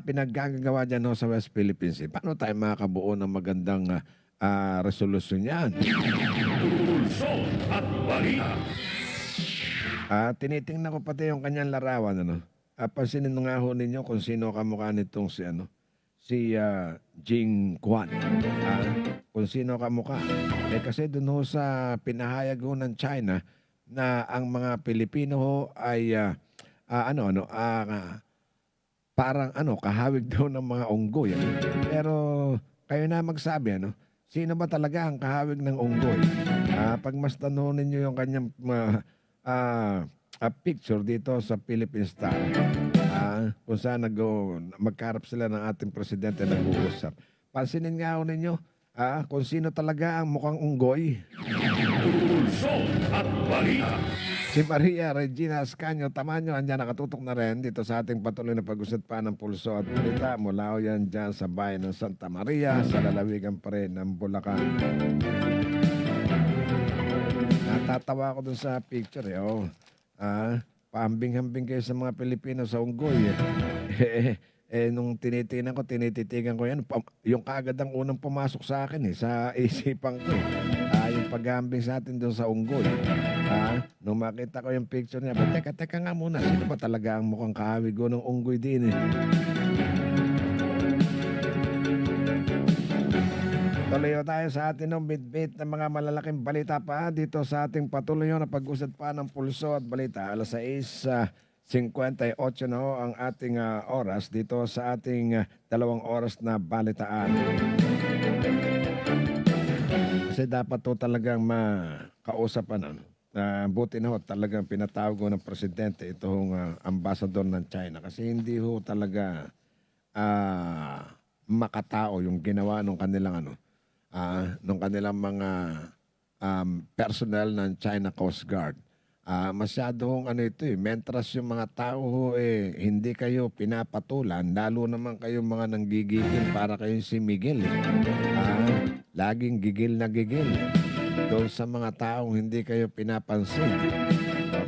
pinaggagawa dyan sa West Philippine Sea. Paano tayo makakabuo ng magandang resolusyon yan? Pulso at balita. Tinitingnan ko pati yung kanyang larawan. Pansinin nga ho ninyo kung sino kamukha nitong si Jing Quan. Kung sino kamukha. Kasi doon ho sa pinahayag ho ng China na ang mga Pilipino ho ay parang kahawig daw ng mga unggoy. Pero kayo na magsabi, sino ba talaga ang kahawig ng unggoy? Pagmasdan ho ninyo yung kanyang picture dito sa Philippine Star. Kung saan magkarap sila ng ating presidente nag-uusap. Pansinin nga ho ninyo kung sino talaga ang mukhang unggoy. Pulso at balita. Si Maria Regina Ascanio Tamaño, andyan nakatutok na rin dito sa ating patuloy na pag-usap pa ng Pulso at Balita. Mula ho yan dyan sa bayan ng Santa Maria, sa lalawigan pa rin ng Bulacan. Natatawa ako dun sa picture. Paambing-hambing kayo sa mga Pilipino sa unggoy. Nung tinititigan ko yan, yung kaagad ang unang pumasok sa akin sa isipan ko. Yung paghambing sa atin doon sa unggoy. Nung makita ko yung picture niya, teka nga muna, sino ba talaga ang mukhang kahawig ko ng unggoy din Tuloy tayo sa atin ng bit-bit ng mga malalaking balita pa dito sa ating patuloy na pag-usad pa ng Pulso at Balita. Alas 6:58 na ho ang ating oras dito sa ating 2 oras na balitaan. Kasi dapat to talagang makausapan. Buti na ho talagang pinatawag ko ng presidente itong ambasador ng China. Kasi hindi ho talaga makatao yung ginawa ng kanilang nung kanilang mga personnel ng China Coast Guard. Masyadong mentras yung mga tao hindi kayo pinapatulan, lalo naman kayo mga nanggigigil para kayong si Miguel. Laging gigil na gigil doon sa mga taong hindi kayo pinapansin.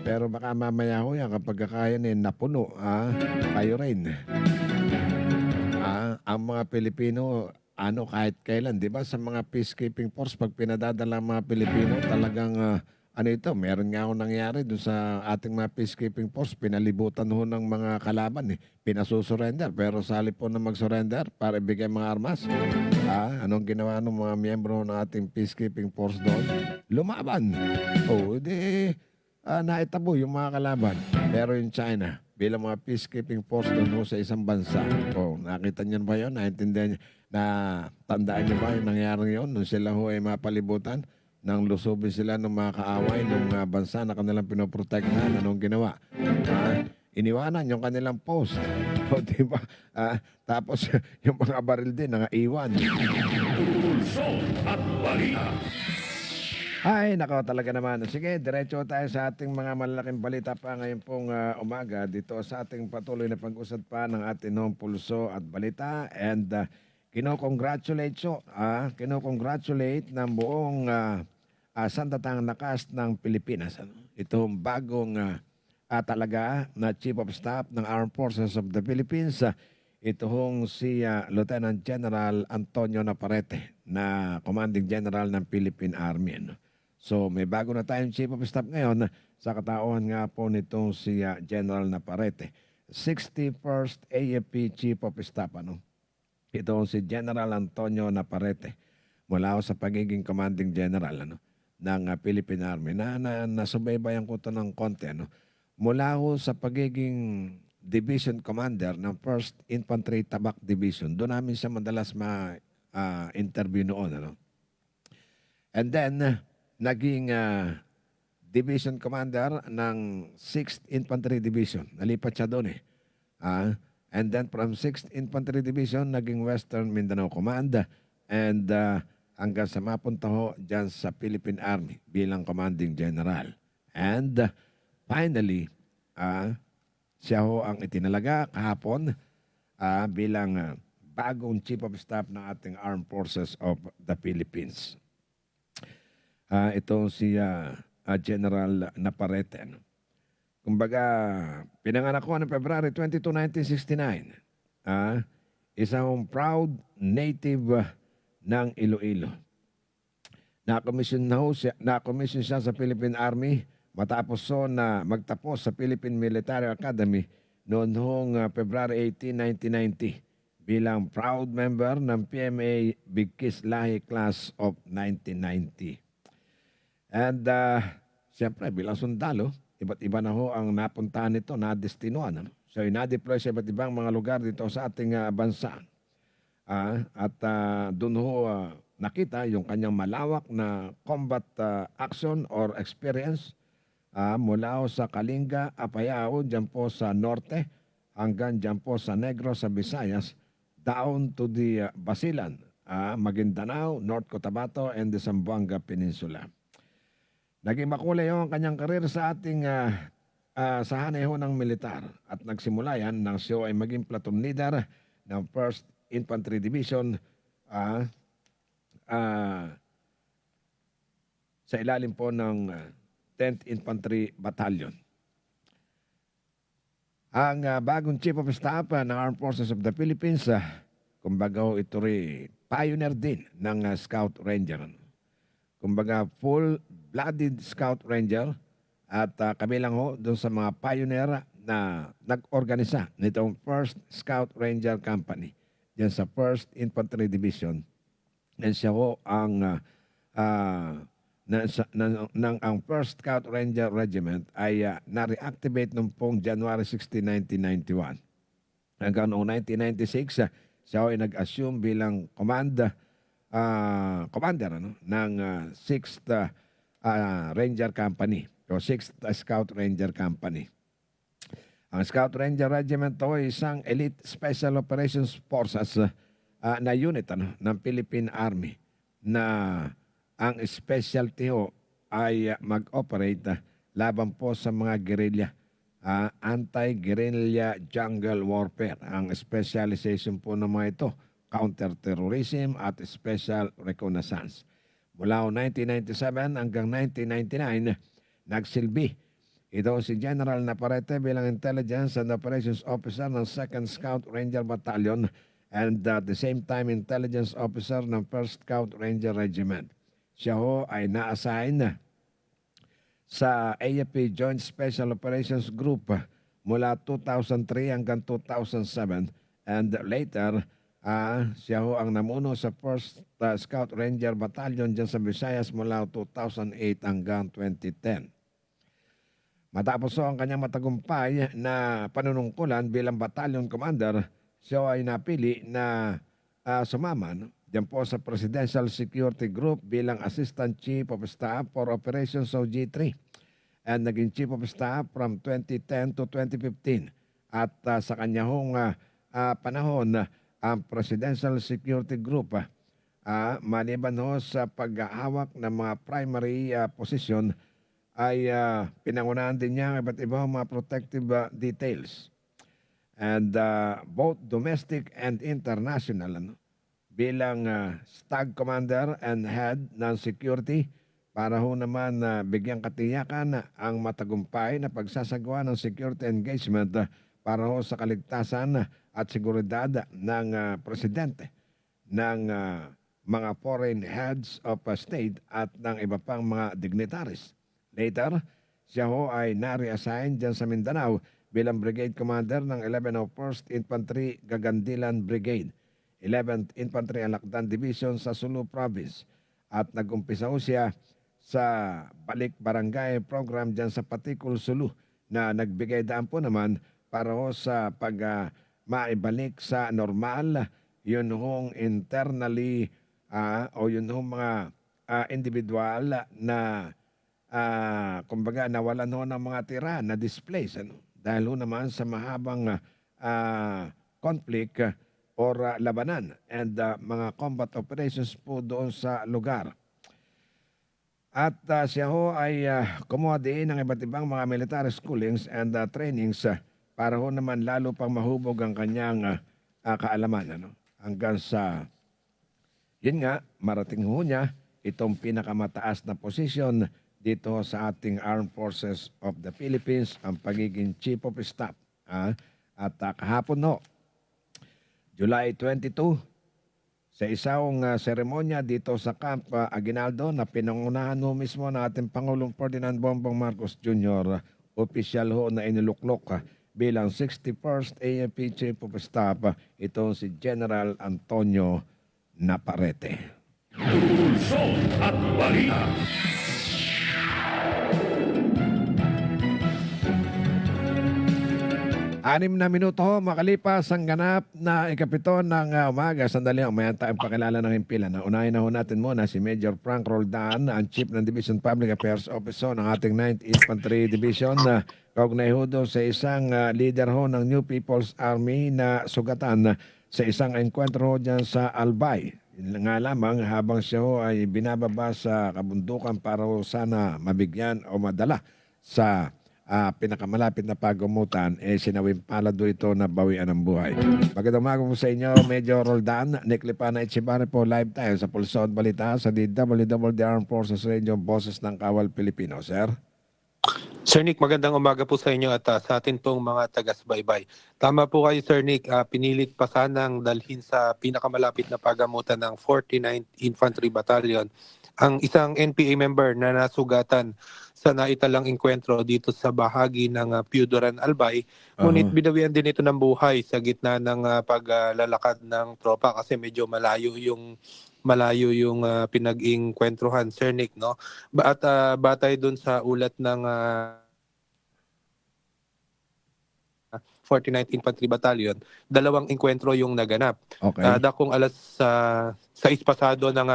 Pero baka mamaya ho yan kapag kaya napuno, kayo rin. Ang mga Pilipino, kahit kailan, di ba, sa mga peacekeeping force, pag pinadadala ang mga Pilipino, talagang, meron nga ako nangyari doon sa ating mga peacekeeping force, pinalibutan ho ng mga kalaban, pinasusurrender, pero sa halip po na mag-surrender para ibigay mga armas, anong ginawa ng mga miyembro ng ating peacekeeping force doon? Lumaban. Naitabo yung mga kalaban. Pero yung China, bilang mga peacekeeping force doon sa isang bansa. Nakita niyo ba yun? Naintindihan niyo? Tandaan niyo ba yung nangyari yun? Nung sila ay mapalibutan, nang lusubin sila ng mga kaaway ng bansa na kanilang pinoprotektahan, anong ginawa? Iniwanan yung kanilang post. Diba? Tapos yung mga baril din, iwan. Pulso at balita. Ay, nako talaga naman. Sige, diretso tayo sa ating mga malalaking balita pa ngayon pong umaga dito sa ating patuloy na pag-usad pa ng ating Pulso at Balita. And kinokongratulate ng buong sandatahang lakas ng Pilipinas. Itong bagong talaga na Chief of Staff ng Armed Forces of the Philippines. Ito hong si Lieutenant General Antonio Navarrete na Commanding General ng Philippine Army. So may bago na tayong Chief of Staff ngayon sa katauhan nga po nitong si General Navarrete. 61st AFP Chief of Staff. Ito si General Antonio Naparrete mula ho sa pagiging Commanding General ng Philippine Army. Nasubaybayan ko ito ng konti. Mula ho sa pagiging Division Commander ng 1st Infantry Tabak Division. Doon namin siya madalas ma-interview noon. And then, naging Division Commander ng 6th Infantry Division. Nalipat siya doon and then from 6th Infantry Division, naging Western Mindanao Command. And hanggang sa mapunta ho dyan sa Philippine Army bilang Commanding General. And finally, siya ho ang itinalaga kahapon bilang bagong Chief of Staff ng ating Armed Forces of the Philippines. Ito si General Naparrete. Kumbaga, pinanganak ko noong February 22, 1969. Isang proud native ng Iloilo. Na-commission siya sa Philippine Army matapos na magtapos sa Philippine Military Academy noong February 18, 1990 bilang proud member ng PMA Bigkis Lahi Class of 1990. And siyempre bilang sundalo, iba't iba na ho ang napuntahan nito, na-destinuan. So na-deploy sa iba't ibang mga lugar dito sa ating bansa. At doon ho nakita yung kanyang malawak na combat action or experience mula ho sa Kalinga, Apayao, dyan po sa Norte, hanggang dyan po sa Negros, sa Visayas, down to the Basilan, Maguindanao, North Cotabato, and the Zamboanga Peninsula. Naging makulay ang kanyang karir sa ating sa hanay ho ng militar at nagsimula yan nang siya ay maging platoon leader ng 1st Infantry Division sa ilalim po ng 10th Infantry Battalion. Ang bagong Chief of Staff ng Armed Forces of the Philippines, kumbaga ho ito rin pioneer din ng Scout Ranger. Kumbaga full-blooded Scout Ranger at kabilang ho doon sa mga pioneer na nag-organisa nitong 1st Scout Ranger Company diyan sa 1st Infantry Division. And siya ho ang ang 1st Scout Ranger Regiment ay na-reactivate noong pong January 16, 1991. Hanggang noong 1996, siya ay nag-assume bilang commander ng 6th Ranger Company o 6th Scout Ranger Company. Ang Scout Ranger Regiment ay isang elite special operations forces na unit ng Philippine Army na ang specialty ho ay mag-operate laban po sa mga guerrilla, anti-guerrilla jungle warfare. Ang specialization po ng mga ito, counter-terrorism at special reconnaissance. Mula 1997 hanggang 1999, nagsilbi ito si General Naparrete bilang Intelligence and Operations Officer ng 2nd Scout Ranger Battalion and at the same time Intelligence Officer ng 1st Scout Ranger Regiment. Siya ho ay na-assign sa AFP Joint Special Operations Group mula 2003 hanggang 2007 and later siya ho ang namuno sa 1st Scout Ranger Battalion dyan sa Visayas mula 2008 hanggang 2010. Matapos ho ang kanyang matagumpay na panunungkulan bilang Battalion Commander, siya ay napili na sumama diyan po sa Presidential Security Group bilang Assistant Chief of Staff for Operations OG3 and naging Chief of Staff from 2010 to 2015. At sa kanya hong panahon, ang Presidential Security Group, maliban ho sa paghahawak ng mga primary position, ay pinangunahan din niya iba't ibang mga protective details. And both domestic and international, bilang Stag Commander and Head ng Security, para ho naman bigyang katiyakan ang matagumpay na pagsasagawa ng security engagement para ho sa kaligtasan at seguridad ng presidente, ng mga foreign heads of state at ng iba pang mga dignitaries. Later, siya ho ay na-reassign dyan sa Mindanao bilang Brigade Commander ng 1101st Infantry Gagandilan Brigade, 11th Infantry Alakdan Division sa Sulu Province. At nag-umpisa ho siya sa Balik Barangay Program dyan sa Patikul, Sulu, na nagbigay daan po naman para ho sa maibalik sa normal yun hong internally o yun hong mga individual na kumbaga nawalan ho ng mga tira na displace dahil ho naman sa mahabang conflict or labanan and mga combat operations po doon sa lugar. At siya ho ay kumuha din ng iba't ibang mga military schoolings and trainings para ho naman lalo pang mahubog ang kanyang kaalaman. Hanggang sa, yun nga, marating ho niya itong pinakamataas na posisyon dito sa ating Armed Forces of the Philippines, ang pagiging Chief of Staff. At kahapon ho, July 22, sa isang seremonya dito sa Camp Aguinaldo na pinangunahan ho mismo ng ating Pangulong Ferdinand Bongbong Marcos Jr., opisyal ho na iniluklok bilang 61st AFP Chief of Staff, ito si General Antonio Naparrete. Pulso at balita. 6 na minuto ho, makalipas ang ganap na ikapito ng umaga. Sandali ho, may tayong pakilala ng himpilan. Unahin na ho natin muna si Major Frank Roldan, ang Chief ng Division Public Affairs Officer ng ating 9th Infantry Division. Kaugnay ho doon sa isang leader ho ng New People's Army na sugatan sa isang enkwentro ho dyan sa Albay. Nga lamang habang siya ho ay binababa sa kabundukan para ho sana mabigyan o madala sa pinakamalapit na pagumutan, sinawimpala do ito na bawian ng buhay. Magandang umaga po sa inyo, Major Roldan. Nick Lipana Echevarri po, live tayo sa Pulso at Balita sa DWWD Armed Forces Radio, Boses ng Kawal Pilipino. Sir? Sir Nick, magandang umaga po sa inyo at sa atin pong mga tagas-baybay. Tama po kayo, Sir Nick. Pinilit pa sanang dalhin sa pinakamalapit na pagamutan ng 49th Infantry Battalion ang isang NPA member na nasugatan sa naitalang enkwentro dito sa bahagi ng Piudoran, Albay. Ngunit binawian din ito ng buhay sa gitna ng paglalakad ng tropa kasi medyo malayo yung pinag-inkwentrohan, Sir Nick, no? At batay dun sa ulat ng 49th Infantry Battalion, 2 enkwentro yung naganap. Okay. Dakong alas 6 pasado ng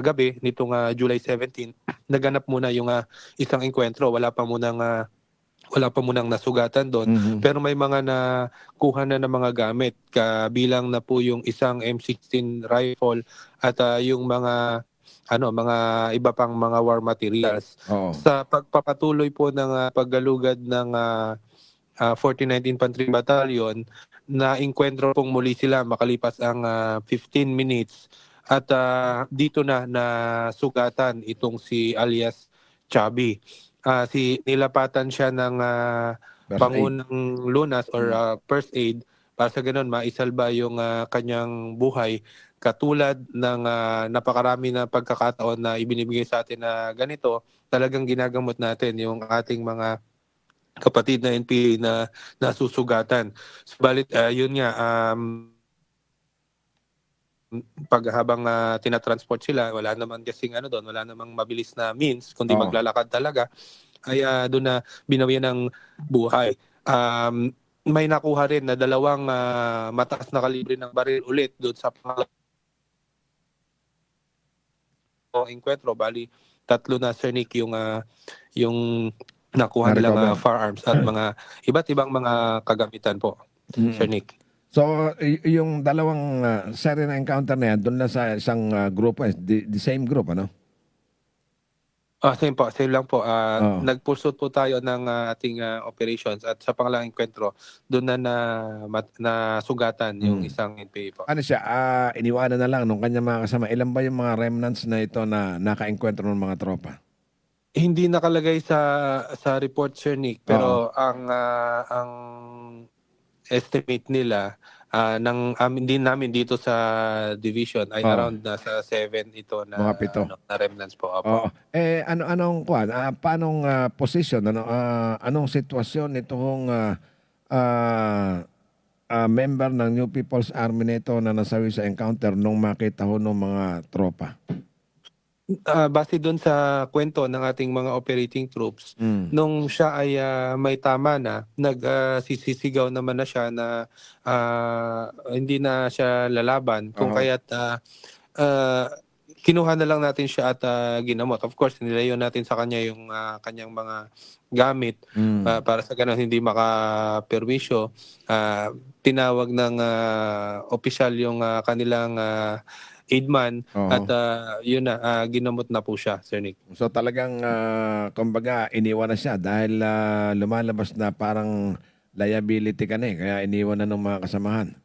gabi nitong July 17, naganap muna yung isang enkwentro. Wala pa munang nasugatan doon. Pero may mga nakuha na ng mga gamit, kabilang na po yung isang M16 rifle at yung mga iba pang mga war materials. Sa pagpapatuloy po ng paggalugad ng 49th Infantry Battalion, na enkwentro pong muli sila makalipas ang 15 minutes at dito na sugatan itong si alias Chubby. Nilapatan siya ng Pangunang Lunas or first aid para sa ganun maisalba yung kanyang buhay, katulad ng napakarami na pagkakataon na ibinibigay sa atin na ganito. Talagang ginagamot natin yung ating mga kapatid na NPA na nasusugatan. Subalit yun nga, habang tinatransport sila, wala naman kasing wala namang mabilis na means kundi maglalakad talaga, ay doon na binawian ng buhay. May nakuha rin na 2 mataas na kalibre ng baril ulit doon sa pangalawang enkwentro. Bali 3 na, Sir Nick, yung nakuha nilang firearms at mga iba't ibang mga kagamitan po, Sir Nick. So, yung 2 seri na encounter na yan, doon na sa isang grupo, the same group, ano? Same po, same lang po. Nagpursot po tayo ng ating operations at sa pangalawang enkwentro, doon na sugatan yung isang NPA po. Ano siya, iniwanan na lang nung kanya mga kasama. Ilan ba yung mga remnants na ito na naka-enkwentro ng mga tropa? Hindi nakalagay sa report, Sir Nick, pero ang estimate nila din namin dito sa division ay Oo. around nasa 7 ito na Mga 7. na remnants po. Opo. Oo. Anong kuan? Paanong position, anong sitwasyon nitong member ng New People's Army nito na nasawi sa encounter nung makita ho ng mga tropa? Base doon sa kwento ng ating mga operating troops, Mm. nung siya ay may tama na, nagsisisigaw naman na siya na hindi na siya lalaban. Kung Aha. kaya't kinuha na lang natin siya at ginamot. Of course, nilayo natin sa kanya yung kanyang mga gamit para sa ganun hindi makaperwisyo. Tinawag ng opisyal yung kanilang aidman Oo. at yun na, ginamot na po siya, Sir Nick. So talagang kumbaga iniwan na siya dahil lumalabas na parang liability ka na kaya iniwan na ng mga kasamahan.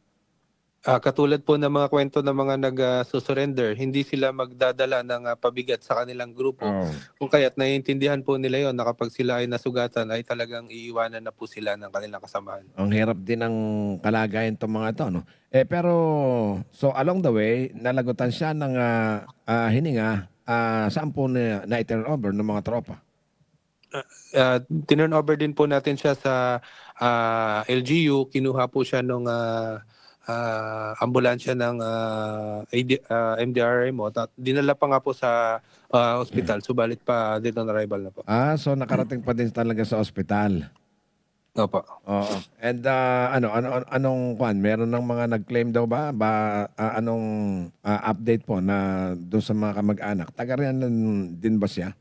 Katulad po ng mga kwento ng mga nag-surrender, hindi sila magdadala ng pabigat sa kanilang grupo. Oo. Kung kaya't naiintindihan po nila yon na kapag sila ay nasugatan ay talagang iiwanan na po sila ng kanilang kasamahan. Ang hirap din ng kalagayan itong mga ito, no? Pero, so along the way, nalagutan siya ng hininga, saan po na-turn over ng mga tropa? Tinurn over din po natin siya sa LGU. Kinuha po siya nung ambulansya ng MDRMO. Dinala pa nga po sa ospital, subalit pa dead on arrival na po. So nakarating pa din talaga sa ospital. Opo. Oo. And anong kwan? Meron ng mga nag-claim daw ba? Anong update po na doon sa mga kamag-anak? Taga riyan din ba siya?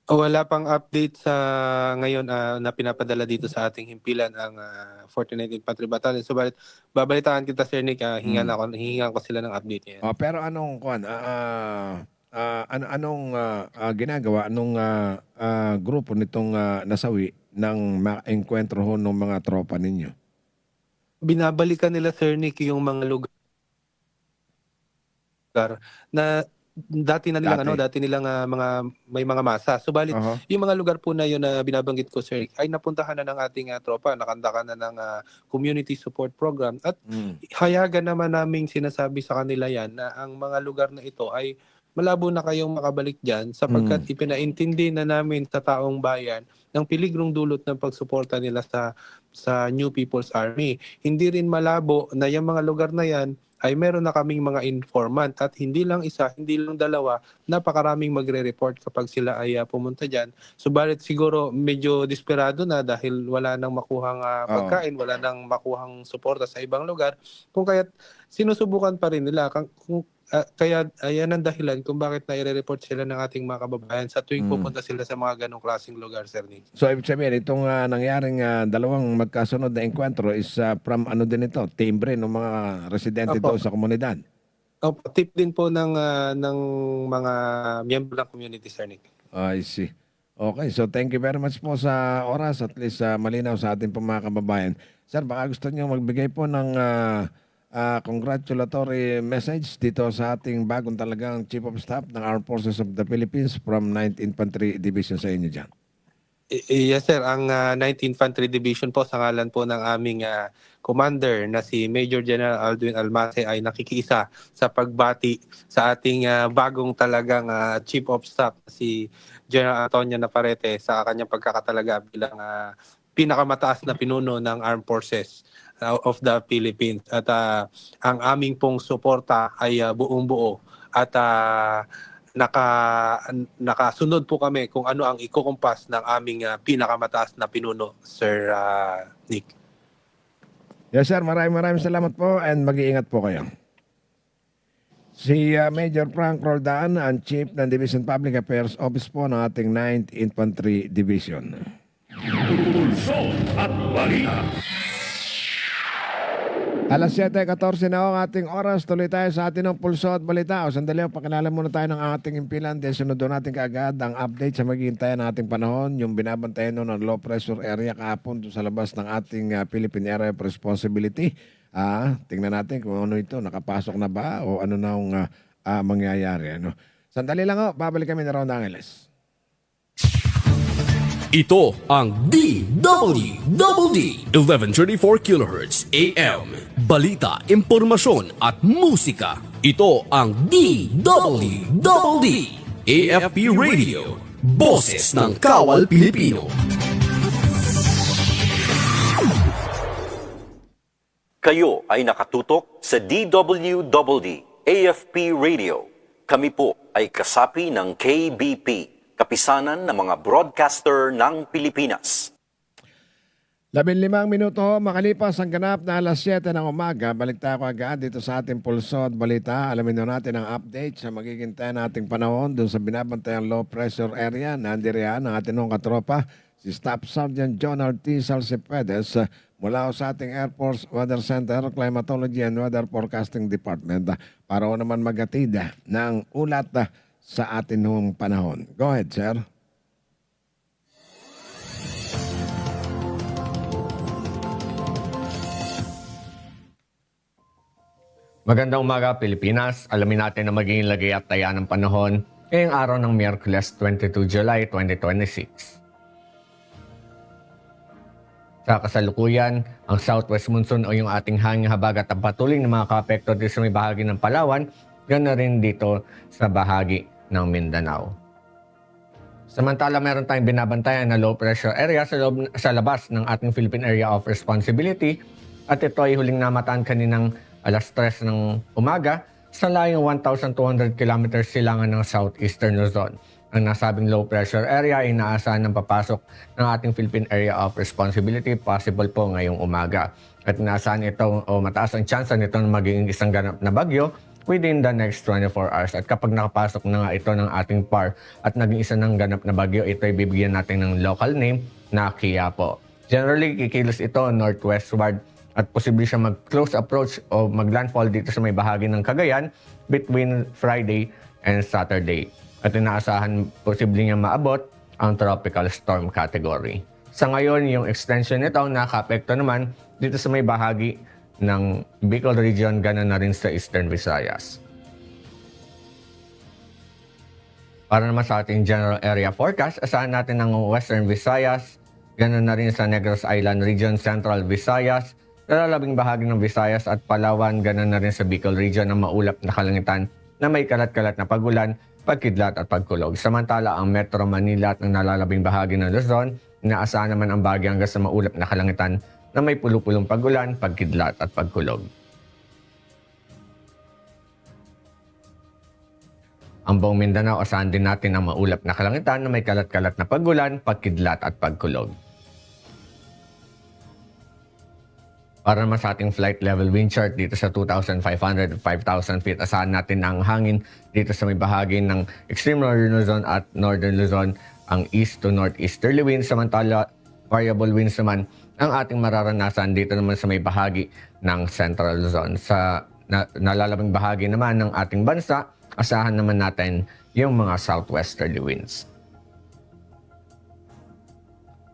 Wala pang update sa ngayon na pinapadala dito sa ating himpilan ang 49th Infantry Battalion. Subalit babalitaan kita, Sir Nick, hihingan ko sila ng update ngayon. Pero anong kwan? Anong ginagawa nung grupo nitong nasawi ng ma-enkwentro ho ng mga tropa ninyo? Binabalikan nila, Sir Nick, yung mga lugar na dati nilang may mga masa. Subalit yung mga lugar po na yun na binabanggit ko, Sir Nick, ay napuntahan na ng ating tropa, nakanda na ng community support program at hayagan naman naming sinasabi sa kanila yan na ang mga lugar na ito ay malabo na kayong makabalik dyan sapagkat ipinaintindi na namin sa taong bayan ng piligrong dulot ng pagsuporta nila sa New People's Army. Hindi rin malabo na yung mga lugar na yan ay meron na kaming mga informant at hindi lang isa, hindi lang dalawa, napakaraming magre-report kapag sila ay pumunta dyan. Subalit siguro medyo desperado na dahil wala nang makuhang pagkain, wala nang makuhang suporta sa ibang lugar. Kung kaya't sinusubukan pa rin nila. Kaya ayan ang dahilan kung bakit nai-report sila ng ating mga kababayan sa tuwing pupunta sila sa mga ganong klaseng lugar, Sir Nick. So ibig sabihin, itong nangyaring dalawang magkasunod na enkwentro is from ano din ito, timbre ng mga residente doon sa komunidad. Tip din po ng mga miyembro ng community, Sir Nick. I see. Okay, so thank you very much po sa oras. At least malinaw sa ating mga kababayan. Sir, baka gusto niyo magbigay po ng congratulatory message dito sa ating bagong talagang Chief of Staff ng Armed Forces of the Philippines from 9th Infantry Division sa inyo dyan. Yes, sir. Ang 9th Infantry Division po sa ngalan po ng aming commander na si Major General Aldwin Almase ay nakikiisa sa pagbati sa ating bagong talagang Chief of Staff si General Antonio Navarrete sa kanyang pagkakatalaga bilang pinakamataas na pinuno ng Armed Forces of the Philippines. At ang aming pong suporta ay buong-buo at nakasunod po kami kung ano ang ikukumpas ng aming pinakamataas na pinuno, Sir Nick. Yes sir, maraming salamat po and mag-iingat po kayo. Si Major Frank Roldan, ang Chief ng Division Public Affairs Office po ng ating 9th Infantry Division. Pulso at balita. Alas 7:14 na ang ating oras. Tuloy tayo sa ating ng Pulso at Balita. O sandali, pakilala muna tayo ng ating impilan. Then sunod doon natin kaagad ang update sa maghihintayan ng ating panahon. Yung binabantayan ng low pressure area kahapon doon sa labas ng ating Philippine Area of Responsibility. Tingnan natin kung ano ito, nakapasok na ba o ano na ang mangyayari. Ano? Sandali lang babalik kami na Ronda Angeles. Ito ang DWDD 1134 kHz AM. Balita, impormasyon at musika. Ito ang DWDD AFP Radio. Boses ng Kawal Pilipino. Kayo ay nakatutok sa DWDD AFP Radio. Kami po ay kasapi ng KBP, Kapisanan ng mga Broadcaster ng Pilipinas. 15 minuto makalipas ang ganap na alas 7 ng umaga, balik tayo agad dito sa ating pulso at balita. Alamin na natin ang update sa magiging tayo nating panahon doon sa binabantayang low pressure area. Nandiriyan ang ating nung katropa, si Staff Sergeant John T. Salcepedes mula sa ating Air Force Weather Center, Climatology and Weather Forecasting Department para naman magatid ng ulat sa atin nung panahon. Go ahead, sir. Magandang umaga, Pilipinas. Alamin natin ang magiging lagay at taya ng panahon ngayong araw ng Miyerkules 22 July 2026. Sa kasalukuyan, ang southwest monsoon o yung ating hanging habagat ang patuloy na mga kaapekto dito sa may bahagi ng Palawan, ganoon rin dito sa bahagi ng Mindanao. Samantala, meron tayong binabantayan na low pressure area sa labas ng ating Philippine Area of Responsibility at ito ay huling namataan kaninang alas 3 ng umaga sa layong 1,200 km silangan ng southeastern Luzon. Ang nasabing low pressure area ay inaasahan ng papasok ng ating Philippine Area of Responsibility possible po ngayong umaga. At inaasahan ito o mataas ang chance nito na maging isang ganap na bagyo within the next 24 hours. At kapag nakapasok na nga ito ng ating PAR at naging isa ng ganap na bagyo, ito ay bibigyan natin ng local name na Quiapo. Generally, kikilos ito northwestward at posible siya mag-close approach o mag-landfall dito sa may bahagi ng Cagayan between Friday and Saturday. At inaasahan posible niya maabot ang tropical storm category. Sa ngayon, yung extension nito nakapekto naman dito sa may bahagi ng Bicol region, ganoon na rin sa Eastern Visayas. Para naman sa ating general area forecast, asahan natin ang Western Visayas, ganoon na rin sa Negros Island region, Central Visayas, lalabing bahagi ng Visayas at Palawan, ganoon na rin sa Bicol region ang maulap na kalangitan na may kalat-kalat na pagulan, pagkidlat at pagkulog. Samantala, ang Metro Manila at ng nalalabing bahagi ng Luzon, inaasahan naman ang bahagi hanggang sa maulap na kalangitan na may pulupulong pagulan, pagkidlat at pagkulog. Ang buong Mindanao, asahan din natin ang maulap na kalangitan na may kalat-kalat na pagulan, pagkidlat at pagkulog. Para naman sa ating flight level wind chart dito sa 2,500 at 5,000 feet, asahan natin ang hangin dito sa may bahagi ng extreme northern Luzon at northern Luzon, ang east to northeasterly winds. Samantala, variable winds naman ang ating mararanasan dito naman sa may bahagi ng Central Luzon. Sa nalalabing bahagi naman ng ating bansa, asahan naman natin yung mga southwesterly winds.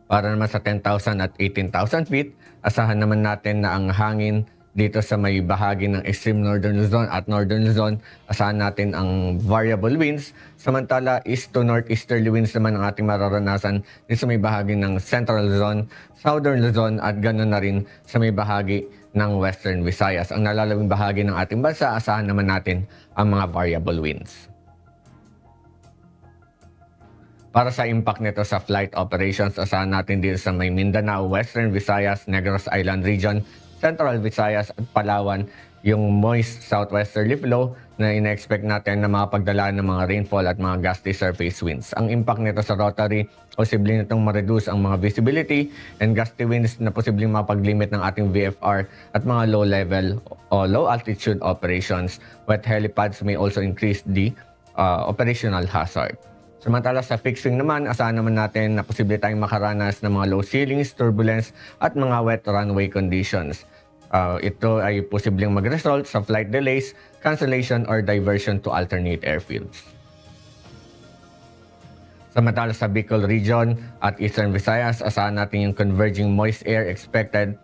Para naman sa 10,000 at 18,000 feet, asahan naman natin na ang hangin dito sa may bahagi ng extreme northern Luzon at northern Luzon, asahan natin ang variable winds. Samantala, east to northeasterly winds naman ang ating mararanasan dito sa may bahagi ng Central Luzon, Southern Luzon at ganoon na rin sa may bahagi ng Western Visayas. Ang nalalabing bahagi ng ating bansa, asahan naman natin ang mga variable winds. Para sa impact nito sa flight operations, asahan natin dito sa may Mindanao, Western Visayas, Negros Island region, Central Visayas at Palawan, yung moist southwesterly flow na ina-expect natin na makapagdala ng mga rainfall at mga gusty surface winds. Ang impact nito sa rotary, posibleng nitong ma-reduce ang mga visibility and gusty winds na posibleng mapag-limit ng ating VFR at mga low-level o low-altitude operations. Wet helipads may also increase the operational hazard. Samantala sa fixing naman, asahan naman natin na posible tayong makaranas ng mga low ceilings, turbulence at mga wet runway conditions. Ito ay posibleng mag-result sa flight delays, cancellation or diversion to alternate airfields. Samantala sa Bicol region at Eastern Visayas, asahan natin yung converging moist air expected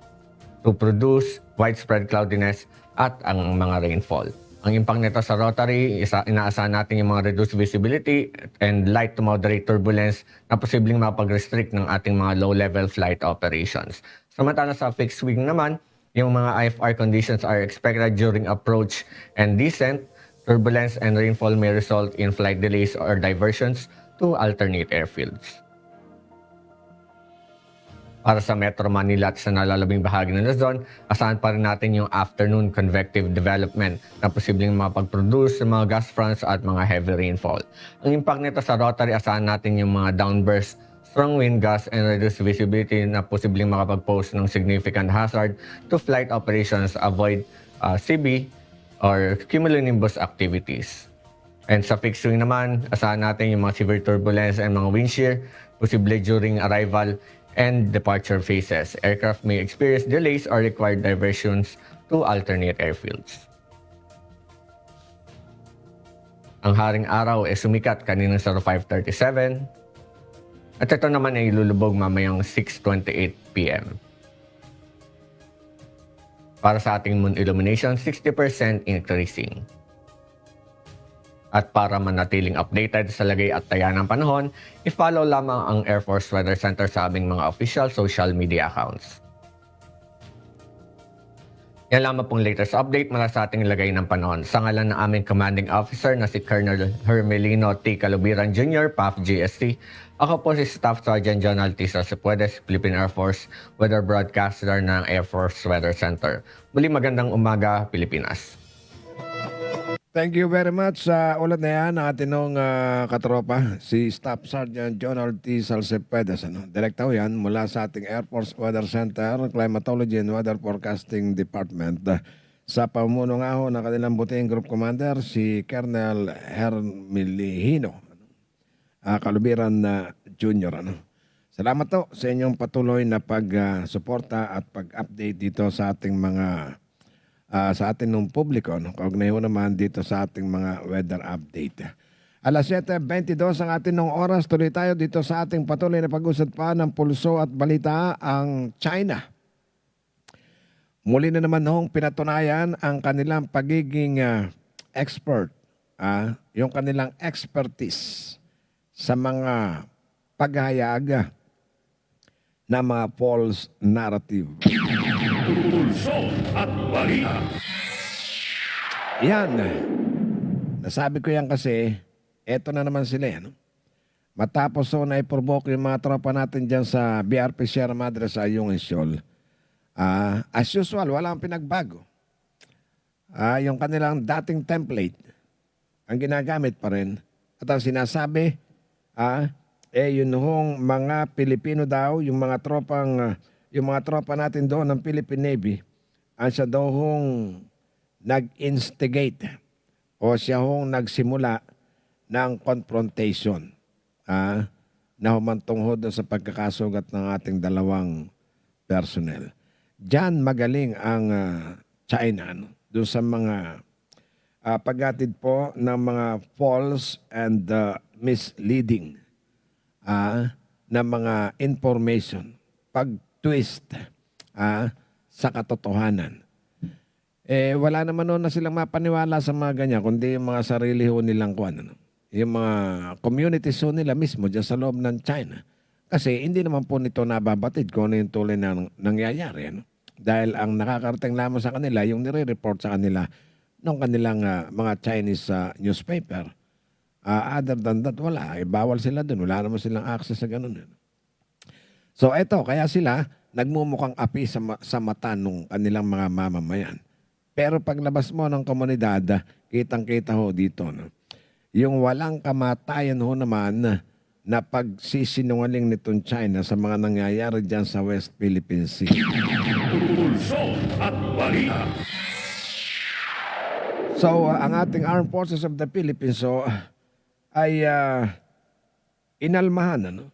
to produce widespread cloudiness at ang mga rainfall. Ang impact nito sa rotary, inaasahan natin yung mga reduced visibility and light to moderate turbulence na posibleng mapag-restrict ng ating mga low-level flight operations. Samantala sa fixed wing naman, yung mga IFR conditions are expected during approach and descent. Turbulence and rainfall may result in flight delays or diversions to alternate airfields. Para sa Metro Manila at sa nalalabing bahagi ng Luzon, asahan pa rin natin yung afternoon convective development na posibleng mapag-produce ng mga gas fronts at mga heavy rainfall. Ang impact nito sa rotary, asahan natin yung mga downburst, strong wind gusts, and reduced visibility na posibleng makapag-pose ng significant hazard to flight operations, avoid CB or cumulonimbus activities. And sa fixed wing naman, asahan natin yung mga severe turbulence and mga wind shear, posible during arrival and departure phases. Aircraft may experience delays or require diversions to alternate airfields. Ang haring araw ay sumikat kaninang 05:37 at ito naman ay lulubog mamayang 6:28 p.m. Para sa ating moon illumination, 60% increasing. At para manatiling updated sa lagay at taya ng panahon, i-follow lamang ang Air Force Weather Center sa aming mga official social media accounts. Yan lamang pong latest update mula sa ating lagay ng panahon. Sa ngalan ng aming commanding officer na si Colonel Hermelino T. Calubiran Jr., PAF GST, ako po si Staff Sergeant John Altiso Cipuedes, Philippine Air Force Weather Broadcaster ng Air Force Weather Center. Muli magandang umaga, Pilipinas. Thank you very much sa ulat na yan ng ating katropa, si Staff Sergeant John Ortiz Alcepedes. Direkta ho yan mula sa ating Air Force Weather Center, Climatology and Weather Forecasting Department. Sa pamuno nga ho ng kanilang buting Group Commander, si Colonel Hermelino Calubiran Jr. Salamat to sa inyong patuloy na pag-suporta at pag-update dito sa ating mga sa ating ng publiko, kaugnay ho naman dito sa ating mga weather update. Alas 7:22 ang ating ng oras, tuloy tayo dito sa ating patuloy na pag-usad pa ng pulso at balita ang China. Muli na naman hong pinatunayan ang kanilang pagiging expert, yung kanilang expertise sa mga paghahayag na mga false narrative. Pulso at balita. Yan. Nasabi ko yan kasi, eto na naman sila. Matapos na i-provoke yung mga tropa natin dyan sa BRP Sierra Madre sa Ayungin Shoal. As usual, walang pinagbago. Yung kanilang dating template, ang ginagamit pa rin. At ang sinasabi, yun hong mga Pilipino daw, yung mga tropa natin doon ng Philippine Navy, ang siya daw hong nag-instigate o siya hong nagsimula ng confrontation na humantong ho doon sa pagkakasugat ng ating dalawang personnel. Diyan magaling ang China doon sa mga paghatid po ng mga false and misleading na mga information, pag-twist sa katotohanan. Wala naman noon na silang mapaniwala sa mga ganyan, kundi yung mga sarili ho nilang kuwan. Yung mga communities ho nila mismo dyan sa loob ng China. Kasi hindi naman po nito nababatid kung ano yung tuloy na nangyayari. Dahil ang nakakarating lamang sa kanila, yung nire-report sa kanila ng kanilang mga Chinese newspaper. Other than that, wala. Bawal sila dun. Wala naman silang access sa ganun. So eto, kaya sila nagmumukhang api sa mata ng kanilang mga mamamayan. Pero paglabas mo ng komunidad, kitang-kita ho dito. Yung walang kamatayan ho naman na pagsisinungaling nitong China sa mga nangyayari dyan sa West Philippine Sea. Pulso at balita. So, ang ating Armed Forces of the Philippines ay inalmahan.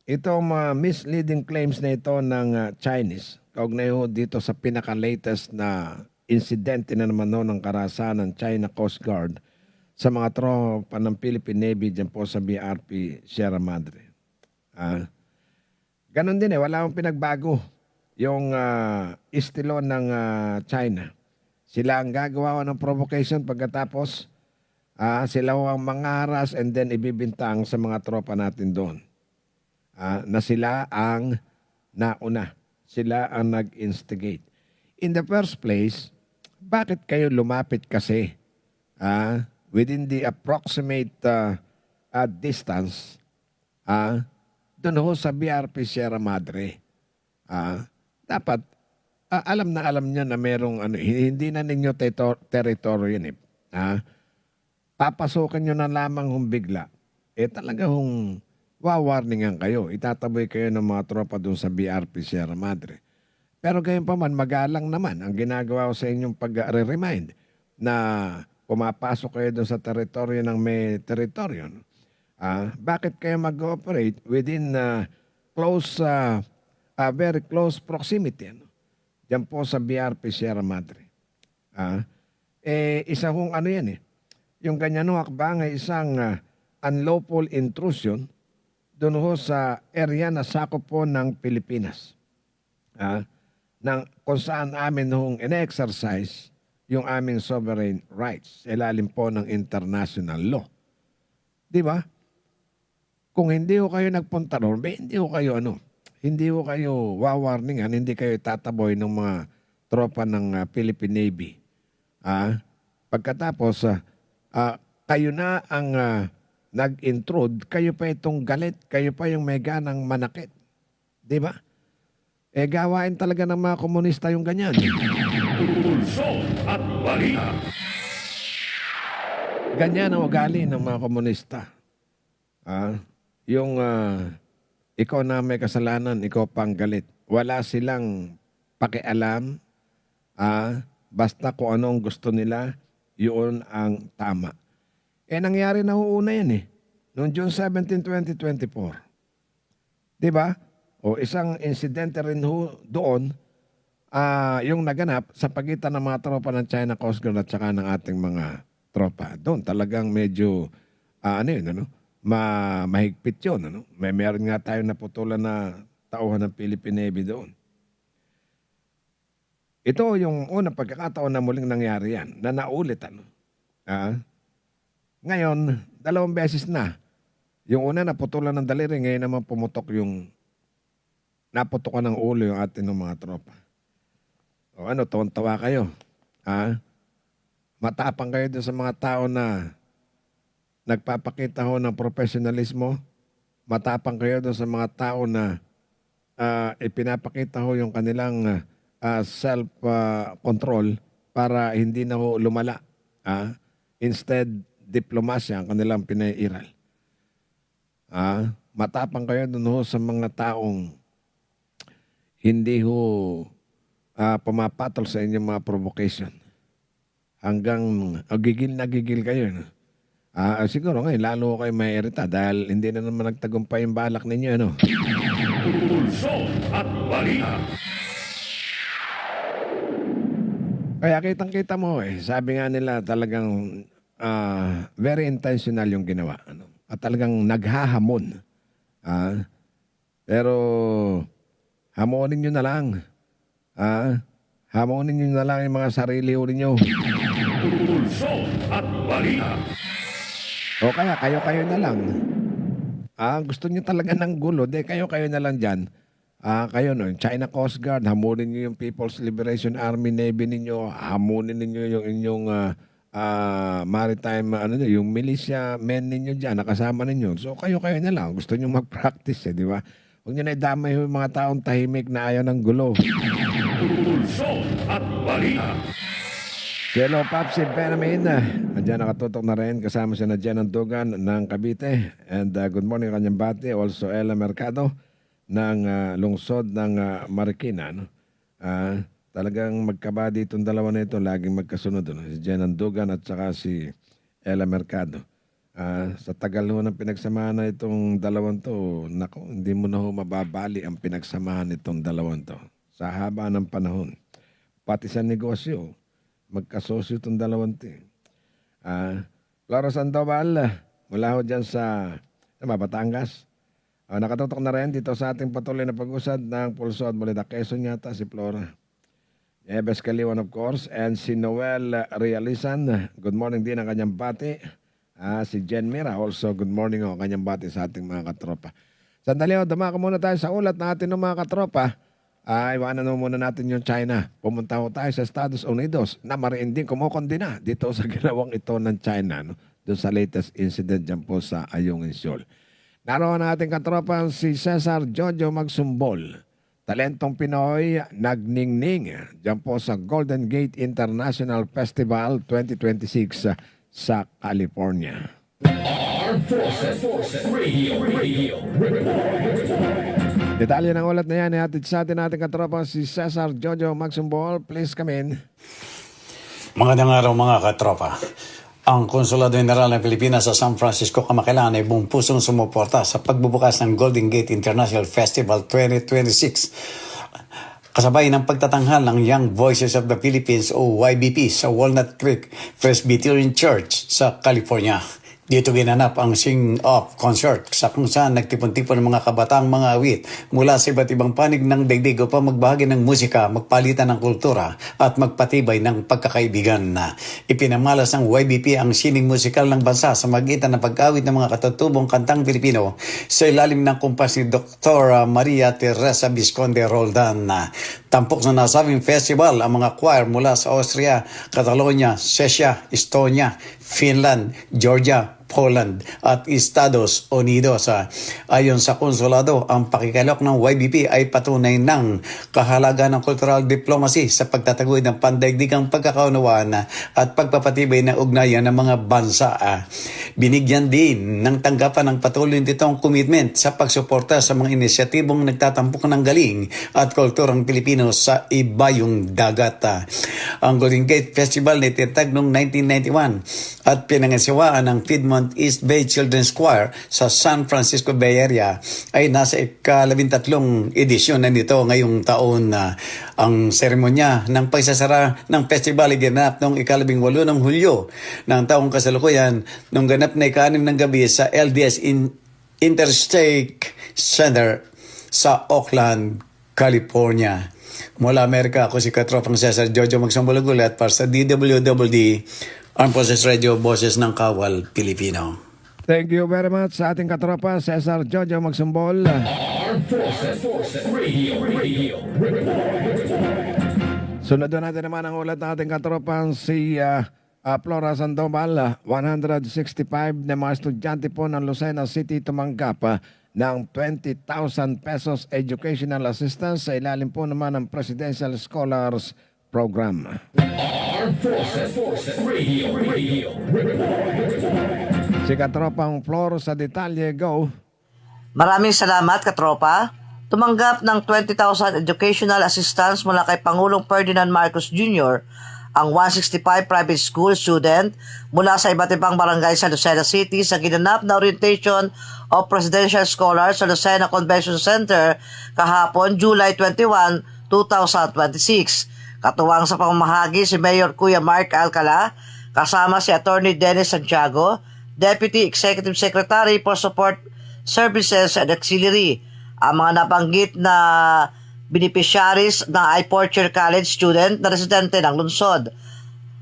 Itong mga misleading claims na ito ng Chinese, kaugnay ho dito sa pinaka-latest na insidente na naman ng karahasan ng China Coast Guard sa mga tropa ng Philippine Navy dyan po sa BRP Sierra Madre. Ganon din wala akong pinagbago yung estilo ng China Sila ang gagawa ng provocation pagkatapos sila ang mangaras and then ibibintang sa mga tropa natin doon. Na sila ang nauna. Sila ang nag-instigate. In the first place, bakit kayo lumapit kasi within the approximate distance doon ho sa BRP Sierra Madre? Dapat alam niya na merong hindi na ninyo territory yun papasukin nyo na lamang bigla, talaga wawarningan kayo. Itataboy kayo ng mga tropa doon sa BRP Sierra Madre. Pero gayon pa man, magalang naman ang ginagawa ko sa inyong pag-remind na pumapasok kayo doon sa teritoryo ng may teritoryo. Bakit kayo mag-ooperate within very close proximity? Diyan po sa BRP Sierra Madre. Isa hong yan yung ganyan ng hakbang ay isang unlawful intrusion doon ho sa area na sakop po ng Pilipinas. Kung saan amin hong ina-exercise yung aming sovereign rights sa ilalim po ng international law. Di ba? Kung hindi ho kayo nagpunta doon, hindi ho kayo wawarningan, hindi kayo tataboy ng mga tropa ng Philippine Navy. Pagkatapos, kayo na ang nag-intrude, kayo pa itong galit, kayo pa yung may ganang manakit. Di ba? Gawain talaga ng mga komunista yung ganyan. Pulso at balita. Ganyan ang ugali ng mga komunista. Ikaw na may kasalanan, ikaw pang galit. Wala silang pakialam. Basta kung anong gusto nila, yun ang tama. Nangyari na una yan noong June 17, 2024. Diba? O isang insidente rin doon, yung naganap sa pagitan ng mga tropa ng China Coast Guard at saka ng ating mga tropa. Doon talagang medyo, mahigpit yun. Meron nga tayo naputulan na tauhan ng Philippine Navy doon. Ito yung unang pagkakataon na muling nangyari yan, na naulit. Ngayon, 2 beses na. Yung una naputulan ng daliri, ngayon naman naputokan ng ulo yung atin ng mga tropa. Tuwan-tawa kayo. Matapang kayo doon sa mga tao na nagpapakita ho ng profesionalismo. Matapang kayo doon sa mga tao na ipinapakita ho yung kanilang self-control para hindi na ho lumala. Instead, diplomasya ang kanilang pinairal. Matapang kayo doon ho sa mga taong hindi ho pumapatol sa inyong mga provocation. Hanggang gigil na gigil kayo. Siguro ngayon, lalo kayo may irita dahil hindi na naman nagtagumpay yung balak ninyo. Pulso at balita. Kaya kitang-kita mo sabi nga nila talagang very intentional yung ginawa. At talagang naghahamon. Pero hamonin nyo na lang. Hamonin nyo na lang yung mga sarili ninyo. Pulso at balita. O kaya kayo na lang. Gusto nyo talaga ng gulo, kayo na lang dyan. Kayo China Coast Guard, hamunin nyo yung People's Liberation Army Navy ninyo, hamunin ninyo yung inyong maritime, yung militia men ninyo dyan, nakasama ninyo. So kayo na lang, gusto nyo mag-practice di ba? Huwag nyo na idamay yung mga taong tahimik na ayaw ng gulo. Pulso at balita. Hello, Papsi Benamin. Andiyan nakatutok na rin. Kasama siya na Jen Andugan ng Cavite. And good morning kanyang bati. Also, Ella Mercado ng lungsod ng Marikina. Talagang magkabadi itong dalawa na ito. Laging magkasunod. Si Jen Andugan at saka si Ella Mercado. Sa tagal ho ng pinagsamahan na itong dalawang to, hindi mo na ho mababali ang pinagsamahan itong dalawang to. Sa haba ng panahon. Pati sa negosyo. Magkasosyo itong dalawang ito. Flora Sandoval, mula ho dyan sa Batangas. Nakatutok na rin dito sa ating patuloy na pag-usad ng Pulso at Balita. Quezon yata si Flora. Ebes Kaliwan of course, and si Noel Realizan. Good morning din ang kanyang bati. Si Jen Mira also good morning ang kanyang bati sa ating mga katropa. Sandali dumako muna tayo sa ulat natin ng mga katropa. Iwanan muna natin yung China. Pumunta ho tayo sa Estados Unidos na mariin din kumukondina dito sa ginawang ito ng China. No? Doon sa latest incident dyan po sa Ayungin Shoal. Naroon ang ating katropa si Cesar Jojo Magsumbol. Talentong Pinoy nagningning dyan po sa Golden Gate International Festival 2026 sa California. Armed Forces Radio Detalye ng ulat na yan ihatid sa ating katropa si Cesar Jojo Magsumbol. Please come in. Magandang araw mga katropa. Ang Konsulado General ng Pilipinas sa San Francisco kamakailan ay buong pusong sumuporta sa pagbubukas ng Golden Gate International Festival 2026. Kasabay ng pagtatanghal ng Young Voices of the Philippines o YBP sa Walnut Creek Presbyterian Church sa California. Dito ginanap ang sing-off concert sa kung saan nagtipon-tipon ng mga kabataang mga awit mula sa iba't ibang panig ng daigdig upang magbahagi ng musika, magpalitan ng kultura at magpatibay ng pagkakaibigan. Ipinamalas ng YBP ang sining musikal ng bansa sa magitan ng pag-awit ng mga katutubong kantang Pilipino sa ilalim ng kumpas ni Dr. Maria Teresa Visconde Roldan. Tampok na nasabing festival ang mga choir mula sa Austria, Catalonia, Czechia, Estonia, Finland, Georgia, Poland at Estados Unidos. Ayon sa konsulado, ang pakikialok ng YBP ay patunay ng kahalagaan ng cultural diplomacy sa pagtataguyod ng pandaigdigang pagkakaunawaan at pagpapatibay ng ugnayan ng mga bansa. Binigyan din ng tanggapan ng patuloy nitong commitment sa pagsuporta sa mga inisyatibong nagtatampok ng galing at kulturang Pilipino sa ibayong dagat. Ang Golden Gate Festival na itinatag noong 1991 at pinangasiwaan ng Piedmont East Bay Children's Choir sa San Francisco Bay Area ay nasa ika-13 edisyon na nito ngayong taon. Ang seremonya ng pagsasara ng festival ay ginanap noong ika-18 ng Hulyo ng taong kasalukuyan nung ganap na ika-6 ng gabi sa LDS Interstate Center sa Oakland, California. Mula Amerika, ako si Katropang Cesar Jojo Magsambulagulat para sa DWWD Armed Forces Radio, Boses ng Kawal, Pilipino. Thank you very much sa ating katropa Cesar Jojo Magsumbol. Armed Forces Radio Sunod natin naman ang ulat ng ating katropang si Flora Sandoval. 165 na mga estudyante po ng Lucena City tumanggap ng 20,000 pesos educational assistance sa ilalim po naman ng Presidential Scholars Program. Armed Forces Radio Si katropang Flor sa detalye, go. Maraming salamat, katropa. Tumanggap ng 20,000 educational assistance mula kay Pangulong Ferdinand Marcos Jr. ang 165 private school student mula sa iba't ibang barangay sa Lucena City sa ginanap na orientation of Presidential Scholars sa Lucena Convention Center kahapon, July 21, 2026. Katuwang sa pamamahagi si Mayor Kuya Mark Alcala, kasama si Attorney Dennis Santiago, Deputy Executive Secretary for Support Services and Auxiliary. Ang mga nabanggit na beneficiaries ng I-Porcher College student na residente ng lungsod.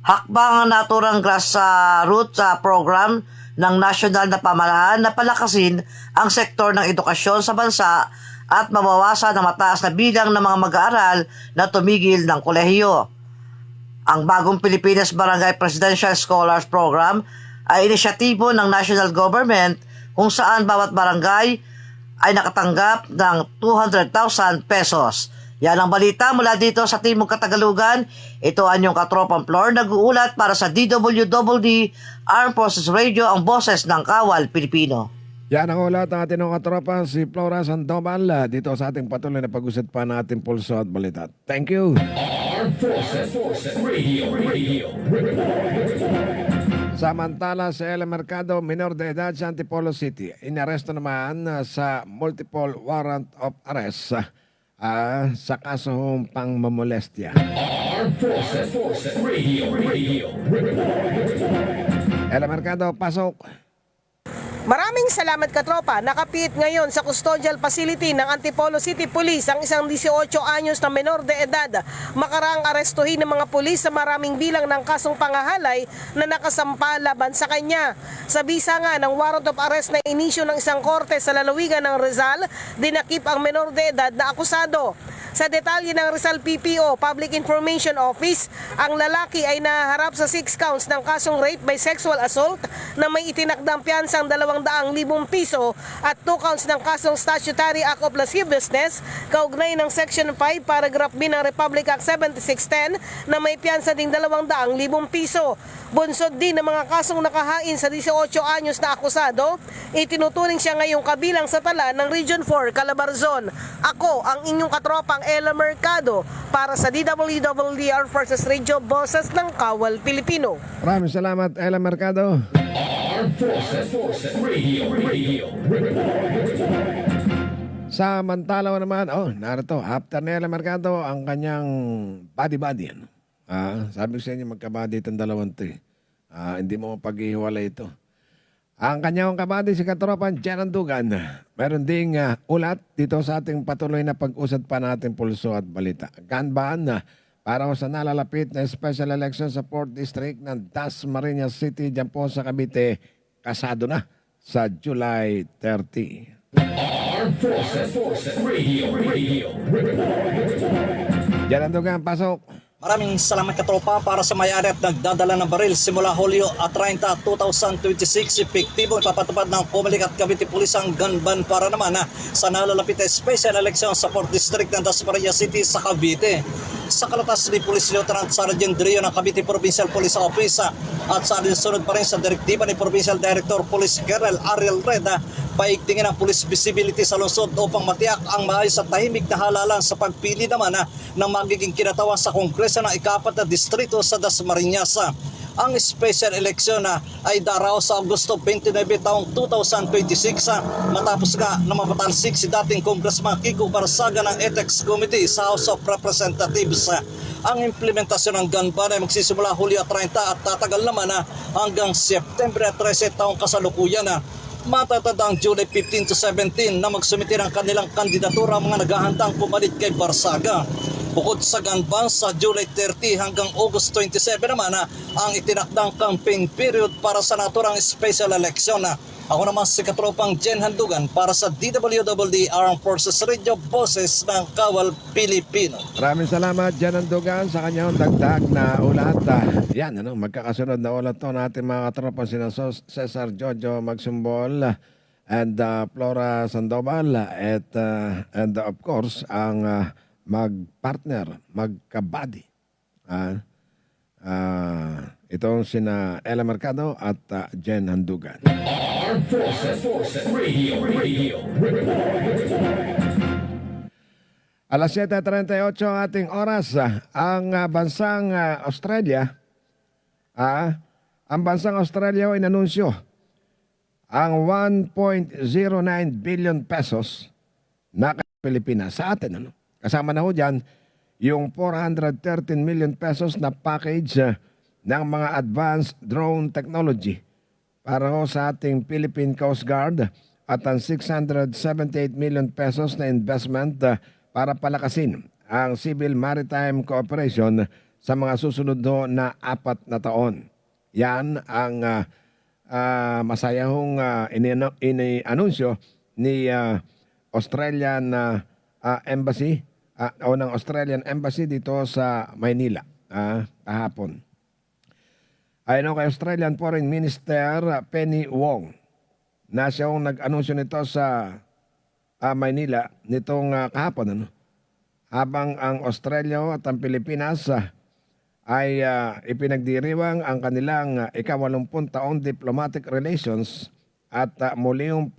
Hakbang ang naturang grassroots program ng nasyonal na pamahalaan na palakasin ang sektor ng edukasyon sa bansa at mabawasan ang mataas na bilang ng mga mag-aaral na tumigil ng kolehiyo. Ang bagong Pilipinas Barangay Presidential Scholars Program ay inisyatibo ng national government kung saan bawat barangay ay nakatanggap ng 200,000 pesos. Yan ang balita mula dito sa Timog Katagalugan. Ito ang inyong katropang Flor, nag-uulat para sa DWWD Armed Forces Radio, ang boses ng Kawal, Pilipino. Yan ang ulat ng ating katropa si Flora Sandoval dito sa ating patuloy na pag-usap pa ng ating pulso at balita. Thank you. Armed Forces Radio Samantala sa El Mercado, minor de edad sa Antipolo City. Inaresto naman sa multiple warrant of arrest sa kasong pangmamolestya. Armed Forces Radio El Mercado, pasok. Maraming salamat katropa. Nakapit ngayon sa custodial facility ng Antipolo City Police ang isang 18 anyos na menor de edad. Makaraang arestuhin ng mga pulis sa maraming bilang ng kasong pangahalay na nakasampa laban sa kanya. Sa bisa nga ng warrant of arrest na inisyo ng isang korte sa lalawigan ng Rizal, dinakip ang menor de edad na akusado. Sa detalye ng Rizal PPO Public Information Office, ang lalaki ay naharap sa 6 counts ng kasong rape by sexual assault na may itinakdang piyansang 200,000 piso at 2 counts ng kasong Statutory Act of Lasciviousness kaugnay ng Section 5 Paragraph B ng Republic Act 7610 na may piyansa ding 200,000 piso. Bunsod din ng mga kasong nakahain sa 18 anyos na akusado, itinuturing siya ngayong kabilang sa tala ng Region 4 Calabarzon. Ako ang inyong katropang Ella Mercado para sa DWDR Forces Radio, Boses ng Kawal Pilipino. Maraming salamat, Ella Mercado. Armed Forces Radio. Samantala naman, narito, after ni Ella Mercado, ang kanyang body-body. Sabi ko sa inyo, magkabady itong dalawang ito. Hindi mo mapag-ihiwalay ito. Ang kanyang kabady si Katropan Jen Andugan. Meron ding ulat dito sa ating patuloy na pag-usad pa natin pulso at balita. Ganbaan para sa nalalapit na special election sa 4th District ng Dasmariñas City dyan po sa Cavite, kasado na sa July 30. Armed Forces Radio. Jen Andugan, pasok. Maraming salamat katropa para sa may-ari at nagdadala ng baril simula Hulyo 30, 2026. Epektibo ipapatupad ng Comelec at Cavite Police ang gun ban para naman sa nalalapit na special election sa 4th District ng Dasmariñas City sa Cavite. Sa kalatas ni Police Lieutenant Sergeant Drio ng Cavite Provincial Police Office at sa alinsunod pa rin sa direktiba ni Provincial Director Police Colonel Ariel Reda, paigtingin ang police visibility sa lungsod upang matiyak ang maayos at tahimik na halalan sa pagpili naman ng magiging kinatawan sa Kongreso ng ika-4 na distrito sa Dasmariñas. Ang special election ay daraw sa Agosto 29 taong 2026 matapos nga na mapatalsik si dating Congressman Kiko Barsaga ng Ethics Committee sa House of Representatives. Ang implementasyon ng gun ban ay magsisimula Hulyo 30 at tatagal naman hanggang September 13 taong kasalukuyan. Matatanda ang July 15 to 17 na magsumiti ng kanilang kandidatura ang mga naghahandang pumalit kay Barsaga. Bukod sa gun ban, sa July 30 hanggang August 27 naman ang itinakdang campaign period para sa naturang special election. Ako naman si Katropang Jen Handugan para sa DWD Armed Forces Radio, Boses ng Kawal Pilipino. Maraming salamat, Jen Handugan, sa kanyang dagdag na ulat. Yan, magkakasunod na ulat to natin mga katropa, sina Cesar Jojo Magsumbol and Flora Sandoval and of course ang mag-partner, magkabady. Itong sina Ella Mercado at Jen Handugan. Armed Forces Radio. Alas 7:38 ang ating oras. Ang bansang Australia, ay inanunsyo ang 1.09 billion pesos na kay Pilipinas sa atin. Kasama na ho dyan yung 413 million pesos na package ng mga advanced drone technology para ho sa ating Philippine Coast Guard at ang 678 million pesos na investment para palakasin ang civil maritime cooperation sa mga susunod na 4 na taon. Yan ang masayahong ini-anunsyo ni Australian Embassy o ng Australian Embassy dito sa Maynila kahapon. Ayon kay Australian Foreign Minister Penny Wong na siyang nag-anunsyo nito sa Maynila nitong kahapon. Habang ang Australia at ang Pilipinas ay ipinagdiriwang ang kanilang ika-80 taong diplomatic relations at muli yung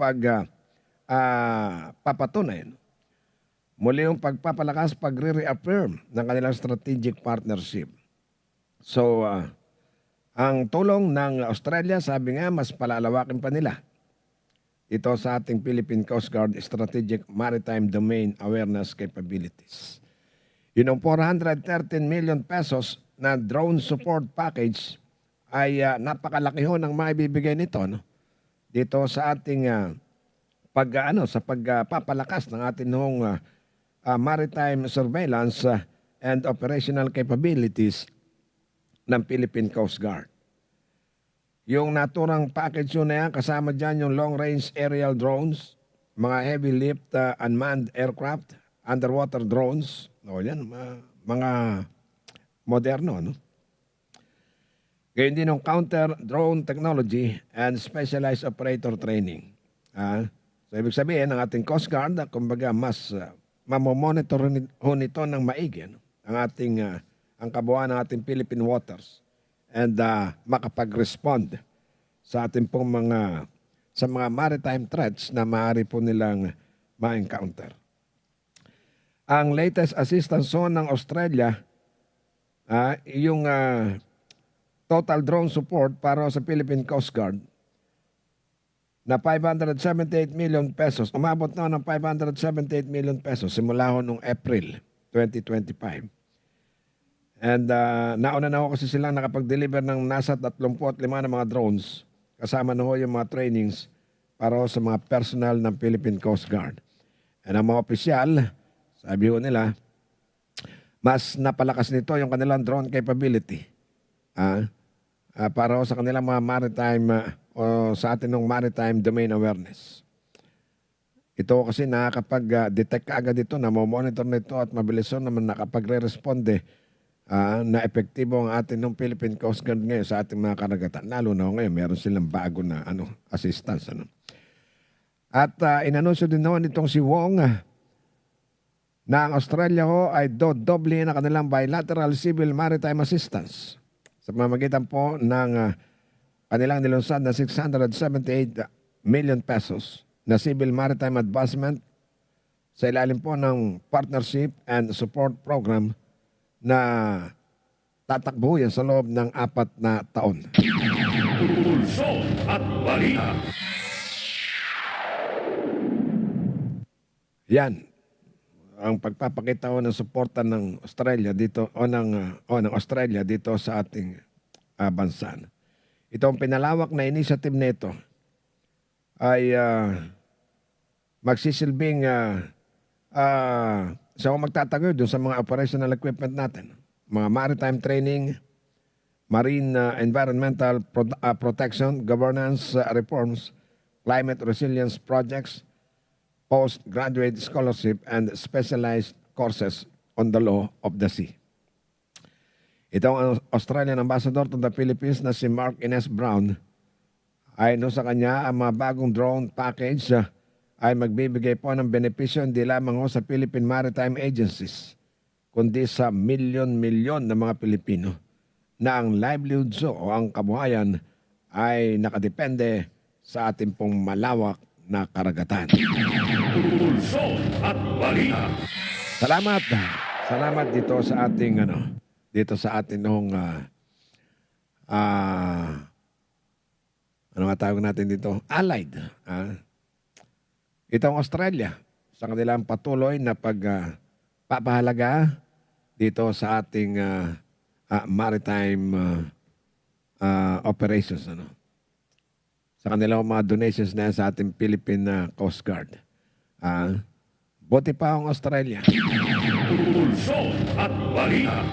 papatunay. Muli yung pagpapalakas, pagre-reaffirm ng kanilang strategic partnership. So, ang tulong ng Australia, sabi nga, mas palalawakin pa nila ito sa ating Philippine Coast Guard Strategic Maritime Domain Awareness Capabilities. Yun ang 413 million pesos na drone support package ay napakalaki ho ng maibibigay nito dito sa ating pagpapalakas ng ating maritime surveillance and operational capabilities ng Philippine Coast Guard. Yung naturang package yun na yan, kasama dyan yung long-range aerial drones, mga heavy lift unmanned aircraft, underwater drones, yan, mga moderno, no? Gayun din yung counter-drone technology and specialized operator training. So, ibig sabihin, ang ating Coast Guard, kumbaga, mas mamomonitor nito ng maigi, no? Ang kabuuan ng ating Philippine waters and makapag-respond sa ating pong sa mga maritime threats na maaari po nilang ma-encounter. Ang latest assistance zone ng Australia, yung total drone support para sa Philippine Coast Guard na 578 million pesos. Umabot na ng 578 million pesos simula ho noong April 2025. And nauna na ho kasi silang nakapag-deliver ng nasa 35 na mga drones kasama na ho yung mga trainings para ho sa mga personnel ng Philippine Coast Guard. And ang mga opisyal, sabi ho nila, mas napalakas nito yung kanilang drone capability para ho sa kanilang mga maritime o sa atin ng maritime domain awareness. Ito kasi nakakapag-detect agad ito, na monitor nito at mabilis naman nakapagre-responde na epektibo ang atin ng Philippine Coast Guard ngayon sa ating mga karagatan. Lalo na ngayon, meron silang bago na assistance. At inanunsyo din naman itong si Wong na ang Australia ho ay doble na kanilang bilateral civil maritime assistance sa pamamagitan po ng kanilang nilunsad na 678 million pesos na civil maritime advancement sa ilalim po ng partnership and support program na tatakbo yan sa loob ng 4 na taon. Pulso at balita. Yan ang pagpapakita ng suporta ng Australia dito ng Australia dito sa ating bansa. Ito ang pinalawak na initiative nito ay magsisilbing siya ang magtatagoy doon sa mga operational equipment natin. Mga maritime training, marine environmental protection, governance reforms, climate resilience projects, postgraduate scholarship, and specialized courses on the law of the sea. Ito ang Australian Ambassador to the Philippines na si Mark Ines Brown ay sa kanya ang mga bagong drone package ay magbibigay po ng benepisyo hindi lamang sa Philippine Maritime Agencies, kundi sa milyon-milyon na mga Pilipino na ang livelihoods o ang kabuhayan ay nakadepende sa ating pong malawak na karagatan. Pulso at balita. Salamat. Salamat dito sa ating ano nga tawag natin dito? Allied. Itong Australia sa kanilang patuloy na pagpapahalaga dito sa ating maritime operations. Sa kanilang mga donations na sa ating Philippine Coast Guard. Buti pa ang Australia. Pulso at balita.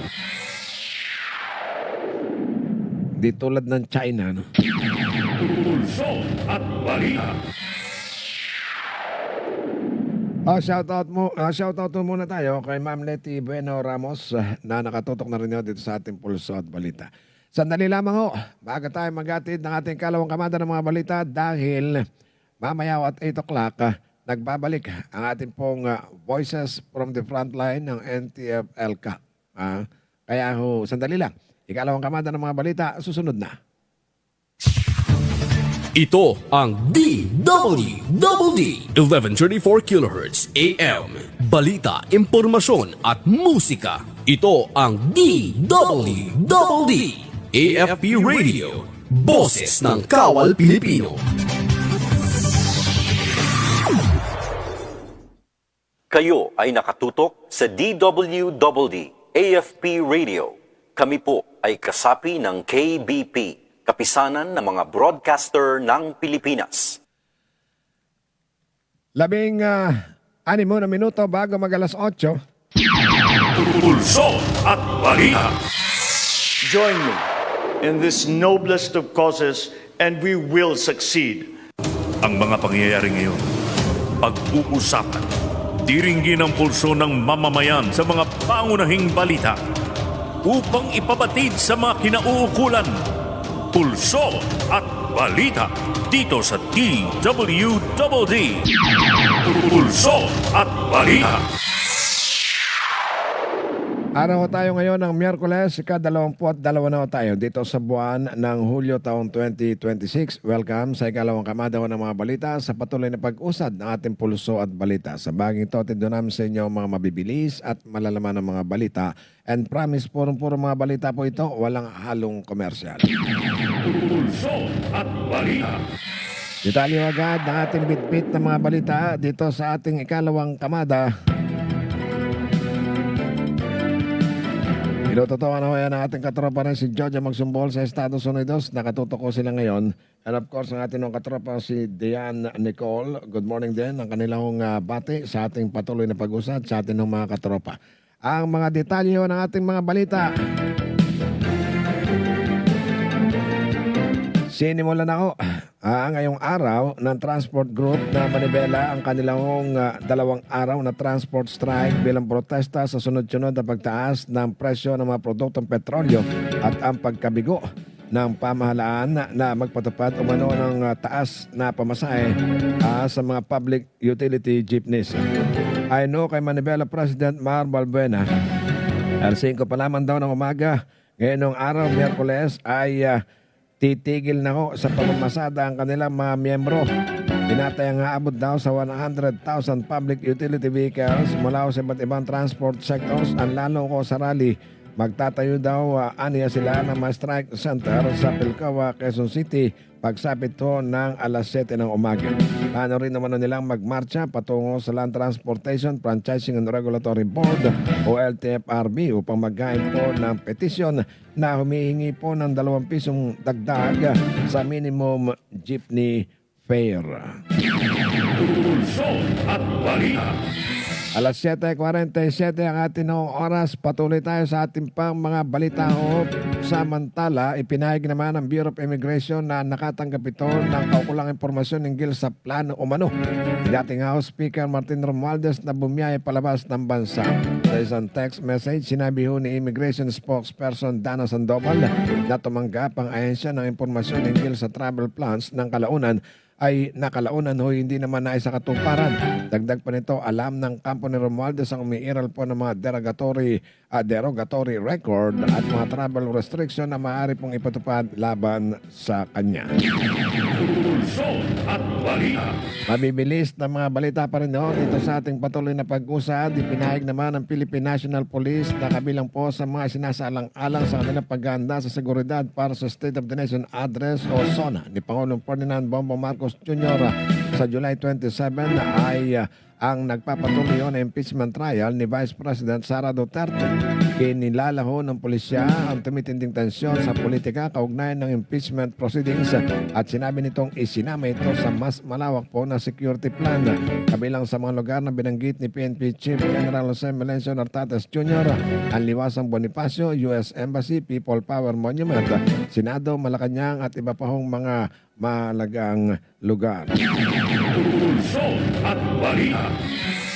Di tulad ng China. Pulso at balita. Shoutout muna tayo kay Ma'am Letty Bueno Ramos na nakatutok na rin dito sa ating Pulso at Balita. Sandali lamang ho, bago tayo magatid ng ating kalawang kamada ng mga balita dahil mamaya at 8 o'clock nagbabalik ang ating pong Voices from the Frontline ng NTF-ELCA. Kaya ho, sandali lang, ikalawang kamada ng mga balita, susunod na. Ito ang DWDD 1134 kHz AM. Balita, impormasyon at musika. Ito ang DWDD AFP Radio. Boses ng Kawal Pilipino. Kayo ay nakatutok sa DWDD AFP Radio. Kami po ay kasapi ng KBP, kapisanan ng mga broadcaster ng Pilipinas. 16 na minuto bago mag-alas 8. Pulso at balita. Join me in this noblest of causes and we will succeed. Ang mga pangyayari ngayon, pag-uusapan, diringgin ang pulso ng mamamayan sa mga pangunahing balita upang ipabatid sa mga kinauukulan. Pulso at balita dito sa DWDD. Pulso at balita. Araw tayo ngayon ng Miyerkules, ika-22 na tayo dito sa buwan ng Hulyo taong 2026. Welcome sa ikalawang kamadawan ng mga balita sa patuloy na pag-usad ng ating pulso at balita. Sa baging ito, tindo namin sa inyo mga mabibilis at malalaman ng mga balita. And promise, puro mga balita po ito, walang halong komersyal. Pulso at balita. Detalye agad ng ating bitbit ng mga balita dito sa ating ikalawang kamada. Inutotoan na yan ang ating katropa rin si Georgia Magsumbol sa Estados Unidos. Nakatutok ko sila ngayon. And of course, ang ating katropa si Diane Nicole. Good morning din. Ang kanilang bati sa ating patuloy na pag-usad sa ating mga katropa. Ang mga detalye ng ating mga balita. Sinimulan ako ngayong araw ng Transport Group na manibela ang kanilang 2 araw na transport strike bilang protesta sa sunod-sunod na pagtaas ng presyo ng mga produktong petrolyo at ang pagkabigo ng pamahalaan na magpatupad umano ng taas na pamasahe sa mga public utility jeepneys. Ayon kay Manibela President Mar Balbuena, alas 5 pa lamang daw ng umaga ngayong araw, Miyerkules, ay titigil na ho sa pamamasada ang kanilang mga miyembro. Tinatayang aabot daw sa 100,000 public utility vehicles mula sa iba't ibang transport sectors. Ang lalo ko sa rally, magtatayo daw aniya sila ng mga strike center sa Pilcawa, Quezon City pagsapit ho ng alas 7 ng umaga. Plano rin naman nilang magmarcha patungo sa Land Transportation Franchising and Regulatory Board o LTFRB upang maghain po ng petisyon na humihingi po ng 2 pisong dagdag sa minimum jeepney fare. Pulso at balita. Alas 7:47 ang ating oras. Patuloy tayo sa ating pang mga balita. Samantala, ipinahig naman ng Bureau of Immigration na nakatanggap ito ng kaukulang impormasyon hinggil sa plano umano ni dating House Speaker Martin Romualdez na bumiyay palabas ng bansa. Sa isang text message, sinabi ho ni Immigration Spokesperson Dana Sandoval na tumanggap ang ahensya ng impormasyon hinggil sa travel plans ng kalaunan ay nakalaunan ho hindi naman na isa katuparan. Dagdag pa nito, alam ng kampo ni Romualdez ang umiiral po ng mga derogatory record at mga travel restriction na maaari pong ipatupad laban sa kanya. Pulso at balita. Mabibilis na mga balita pa rin dito sa ating patuloy na pag-usad. Ipinahig naman ng Philippine National Police na kabilang po sa mga sinasaalang-alang sa kanilang paghahanda sa seguridad para sa State of the Nation Address o SONA ni Pangulong Ferdinand Bongbong Marcos Jr. sa July 27 ay ang nagpapatuloy na impeachment trial ni Vice President Sara Duterte. Kinilala ho ng pulisya ang tumitinding tensyon sa politika kaugnay ng impeachment proceedings at sinabi nitong isinama ito sa mas malawak po na security plan. Kabilang sa mga lugar na binanggit ni PNP Chief General Jose Melencio Nartates Jr., ang Liwasang Bonifacio, US Embassy, People Power Monument, Senado, Malacanang at iba pa hong mga mahalagang lugar. Pulso at balita.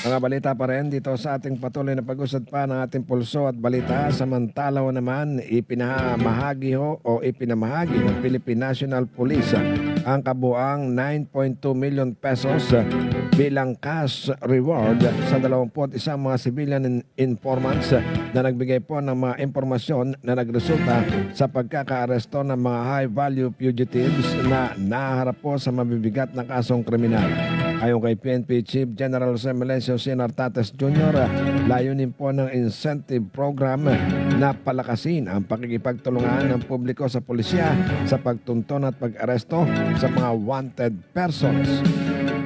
Mga balita pa rin dito sa ating patuloy na pag-usad pa ng ating pulso at balita. Samantala naman, ipinamahagi ng Philippine National Police ang kabuang 9.2 million pesos bilang cash reward sa 21 mga civilian informants na nagbigay po ng mga impormasyon na nagresulta sa pagkakaaresto ng mga high-value fugitives na naharap po sa mabibigat na kasong kriminal. Ayon kay PNP Chief General Jose Melencio Nartates Jr., layunin po ng incentive program na palakasin ang pakikipagtulungan ng publiko sa pulisya sa pagtunton at pag-aresto sa mga wanted persons.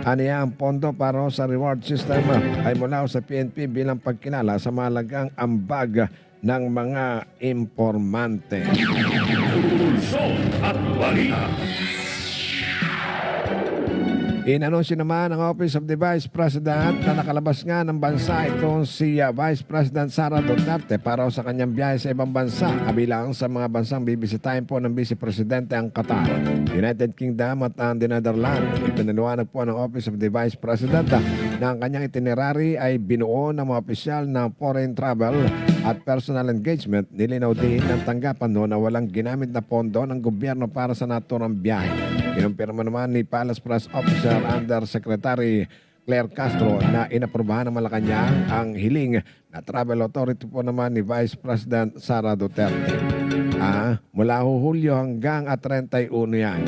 Aniya ang pondo para sa reward system ay mula sa PNP bilang pagkilala sa mahalagang ambag ng mga impormante. Pulso at balita. Inanunsyo naman ng Office of the Vice President na nakalabas nga ng bansa itong si Vice President Sara Duterte para sa kanyang biyahe sa ibang bansa. Kabilang sa mga bansang bibisitahin po ng Vice Presidente ang Qatar, United Kingdom at ang the Netherlands. Ipinaliwanag po ng Office of the Vice President na ang kanyang itinerary ay binuo ng mga opisyal ng foreign travel at personal engagement. Nilinaw din ng tanggapan noon na walang ginamit na pondo ng gobyerno para sa naturang biyahe. Kinumpirma naman ni Palace Press Officer Undersecretary Claire Castro na inaprobahan ng Malacanang ang hiling na travel authority po naman ni Vice President Sara Duterte. Mula Hulyo hanggang 31 yan.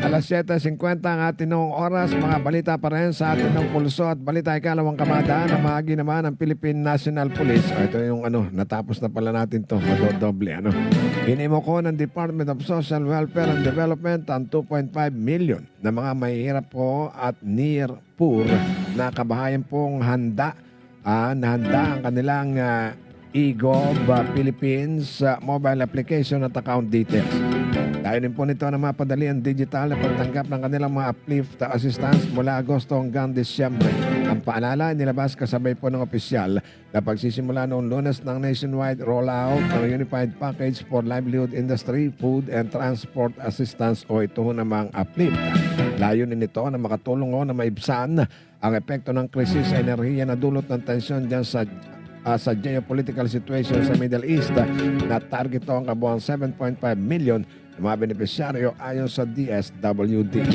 Alas 7:50 ang atin noong oras. Mga balita pa rin sa atin ng pulso at balita ikalawang kamada na mahagi naman ng Philippine National Police. Ito yung natapos na pala natin to. Madodoble. Hinimo ko ng Department of Social Welfare and Development ang 2.5 million na mga mahihirap po at near poor na kabahayan pong handa ang kanilang eGov Philippines mobile application at account details. Dahil din po nito na mapadali ang digital na pagtanggap ng kanilang mga uplift assistance mula Agosto hanggang Disyembre. Ang paalala nilabas kasabay po ng opisyal na pagsisimula noong Lunes ng nationwide rollout ng Unified Package for Livelihood Industry, Food and Transport Assistance o ito namang uplift. Layunin nito na makatulong na maibsan ang epekto ng krisis sa enerhiya na dulot ng tensyon dyan sa geopolitical situation sa Middle East na target ang kabuang 7.5 million ng mga benepisyaryo ayon sa DSWD.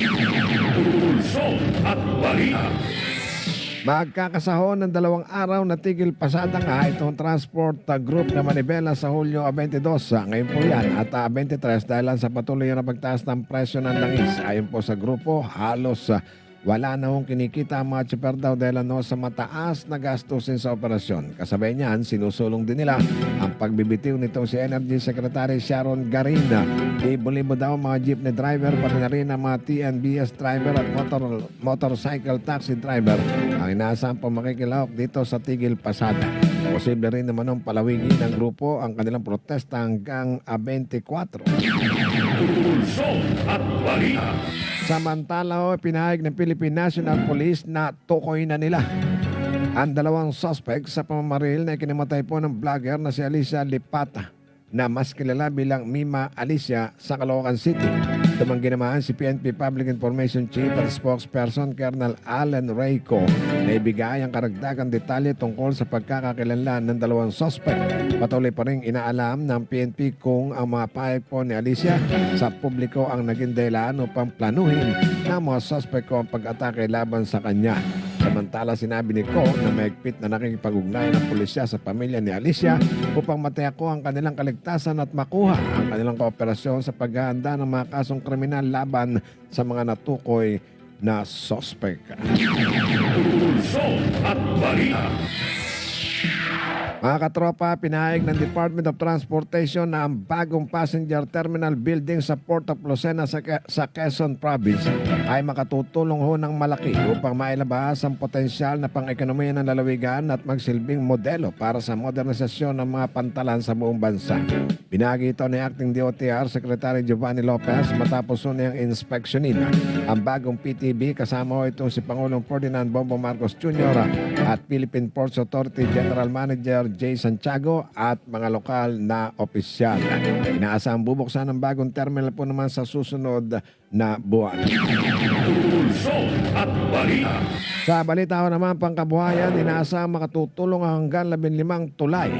Pulso at balita. Magkakasahon ng 2 araw na tigil pasada nga itong transport group na Manibela sa Hulyo 22. Ngayon po yan at 23 dahil sa patuloy na pagtaas ng presyo ng langis. Ayon po sa grupo, halos wala na hong kinikita ang mga tsuper daw dahil sa mataas na gastusin sa operasyon. Kasabay niyan, sinusulong din nila ang pagbibitiw nitong si Energy Secretary Sharon Garina. Libo-libo daw mga jeepney driver, pati na rin ang mga TNBS driver at motorcycle taxi driver ang inaasahang makikilahok dito sa tigil pasada. Posible rin naman ng palawigin ng grupo ang kanilang protesta hanggang 24. Pulso at balita. Samantala, pinahayag ng Philippine National Police na tukoy na nila ang 2 suspect sa pamamaril na ikinamatay po ng vlogger na si Alicia Lipata na mas kilala bilang Mima Alicia sa Caloocan City. Tumanggi naman si PNP Public Information Chief at spokesperson Colonel Allen Reyco na ibigay ang karagdagang detalye tungkol sa pagkakakilanlan ng 2 suspect. Patuloy pa rin inaalam ng PNP kung ang mga pahayag po ni Alicia sa publiko ang naging dahilan upang planuhin ng mga suspect ko ang pag-atake laban sa kanya. Samantala, sinabi ni Ko na mahigpit na nakikipag-ugnayan ng pulisya sa pamilya ni Alicia upang matiyak ko ang kanilang kaligtasan at makuha ang kanilang kooperasyon sa paghahanda ng mga kasong kriminal laban sa mga natukoy na suspect. Pulso at balita. Mga katropa, pinahayag ng Department of Transportation na ang bagong passenger terminal building sa Port of Lucena sa Quezon Province ay makatutulong ng malaki upang mailabas ang potensyal na pang-ekonomiya ng lalawigan at magsilbing modelo para sa modernisasyon ng mga pantalan sa buong bansa. Binahagi ito ni Acting DOTR Secretary Giovanni Lopez matapos niyang inspeksyonin ang bagong PTB kasama itong si Pangulong Ferdinand Bongbong Marcos Jr. at Philippine Ports Authority General Manager J. Santiago at mga lokal na opisyal. Inaasahang bubuksan ang bagong terminal po naman sa susunod na buwan. Pulso at balita. Sa balita naman pangkabuhayan, inaasahang makatutulong hanggang 15 tulay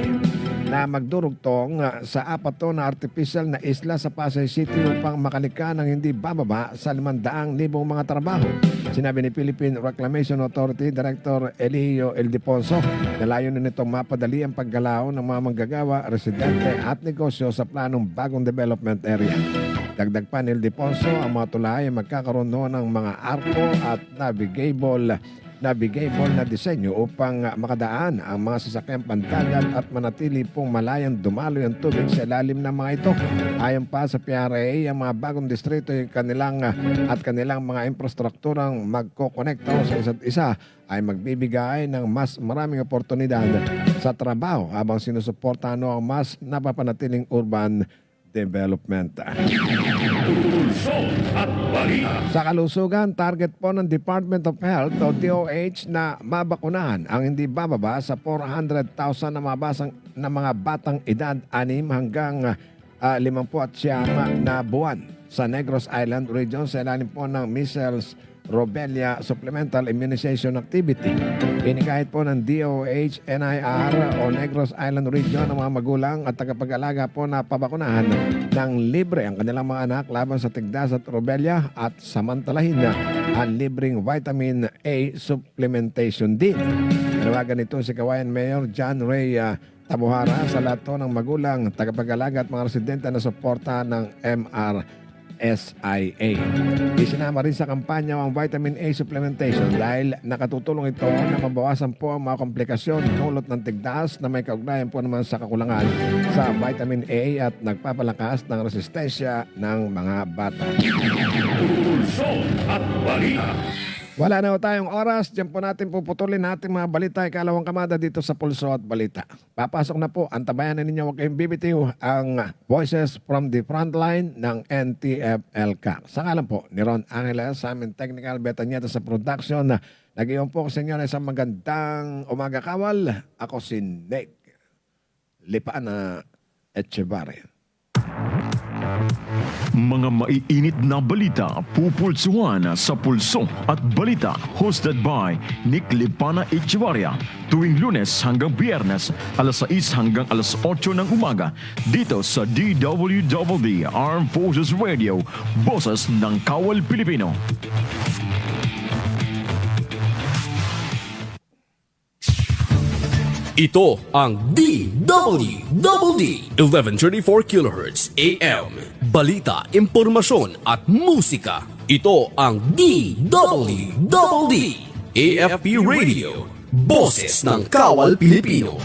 na magdurugtong sa 4 na artificial na isla sa Pasay City upang makalika ng hindi bababa sa 500,000 mga trabaho. Sinabi ni Philippine Reclamation Authority Director Elio Ildefonso na layunin nitong mapadali ang paggalaw ng mga manggagawa, residente at negosyo sa planong bagong development area. Dagdag pa ni Ildefonso, ang mga tulay ay magkakaroon noon ng mga arko at navigable na disenyo upang makadaan ang mga sasakyang pandagat at manatili pong malayang dumaloy ang tubig sa ilalim ng mga ito. Ayon pa sa PRA, ang mga bagong distrito kanilang mga infrastrukturang magkokonekta sa isa't isa ay magbibigay ng mas maraming oportunidad sa trabaho habang sinusuportahan ang mas napapanatiling urban Development. Pulso at balita. Sa kalusugan, target po ng Department of Health o DOH na mabakunahan ang hindi bababa sa 400,000 na mga batang edad 6 hanggang 59 na buwan sa Negros Island Region sa ilalim po ng measles rubella supplemental immunization activity. Inikahit po ng DOH, NIR o Negros Island Region ng mga magulang at tagapag-alaga po na pabakunahan ng libre ang kanilang mga anak laban sa tigdas at rubella at samantalahin na ang libreng vitamin A supplementation din. Tinawagan nito si Kawayan Mayor John Ray Tabuhara sa lahat po ng magulang, tagapag-alaga at mga residente na suporta ng MRSIA. Isinama rin sa kampanya ang vitamin A supplementation dahil nakatutulong ito na mabawasan po ang mga komplikasyon dulot ng tigtaas na may kaugnayan po naman sa kakulangan sa vitamin A at nagpapalakas ng resistensya ng mga bata. Pulso at balita. Wala na ho tayong oras. Diyan po natin puputulin natin mga balita. Ikalawang kamada dito sa Pulso at Balita. Papasok na po. Antabayan na ninyo. Huwag kayong bibitiw ang Voices from the Frontline ng NTFLK. Sa ngalan po ni Ron Angeles, sa aming technical Betanyeta sa production. Nag-iwan po sa inyo na isang magandang umaga kawal. Ako si Nick Lipana Echevarria. Mga maiinit na balita pupulsuhan sa Pulso at Balita hosted by Nick Lipana Echevarria tuwing Lunes hanggang Biyernes alas 6 hanggang alas 8 ng umaga dito sa DWWD Armed Forces Radio, Boses ng Kawal Pilipino. Ito ang DWWD 1134 kHz AM. Balita, impormasyon at musika. Ito ang DWWD AFP Radio. Boses ng Kawal Pilipino.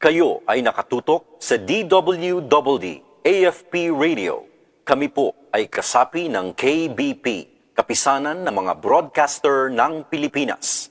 Kayo ay nakatutok sa DWWD AFP Radio. Kami po ay kasapi ng KBP, Kapisanan ng mga Broadcaster ng Pilipinas.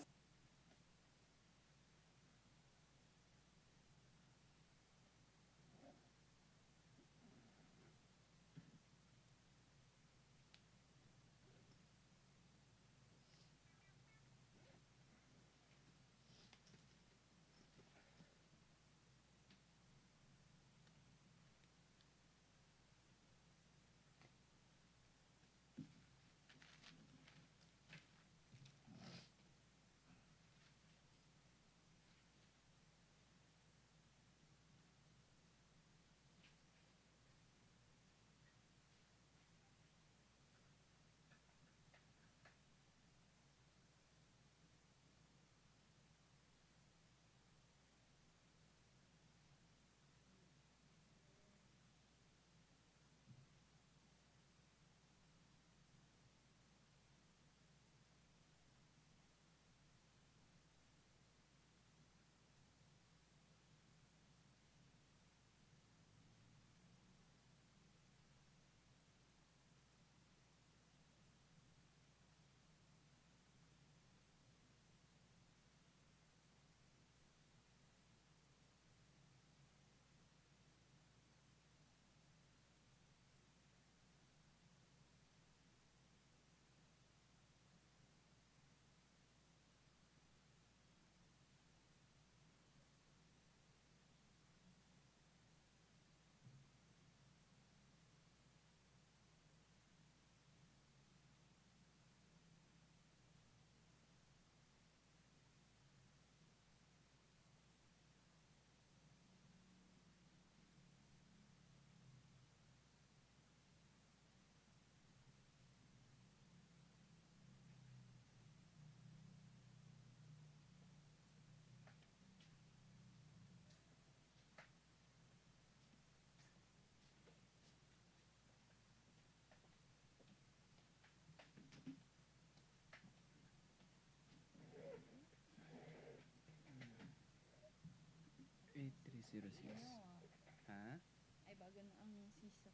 Ha? Ay, bago na ang sisak.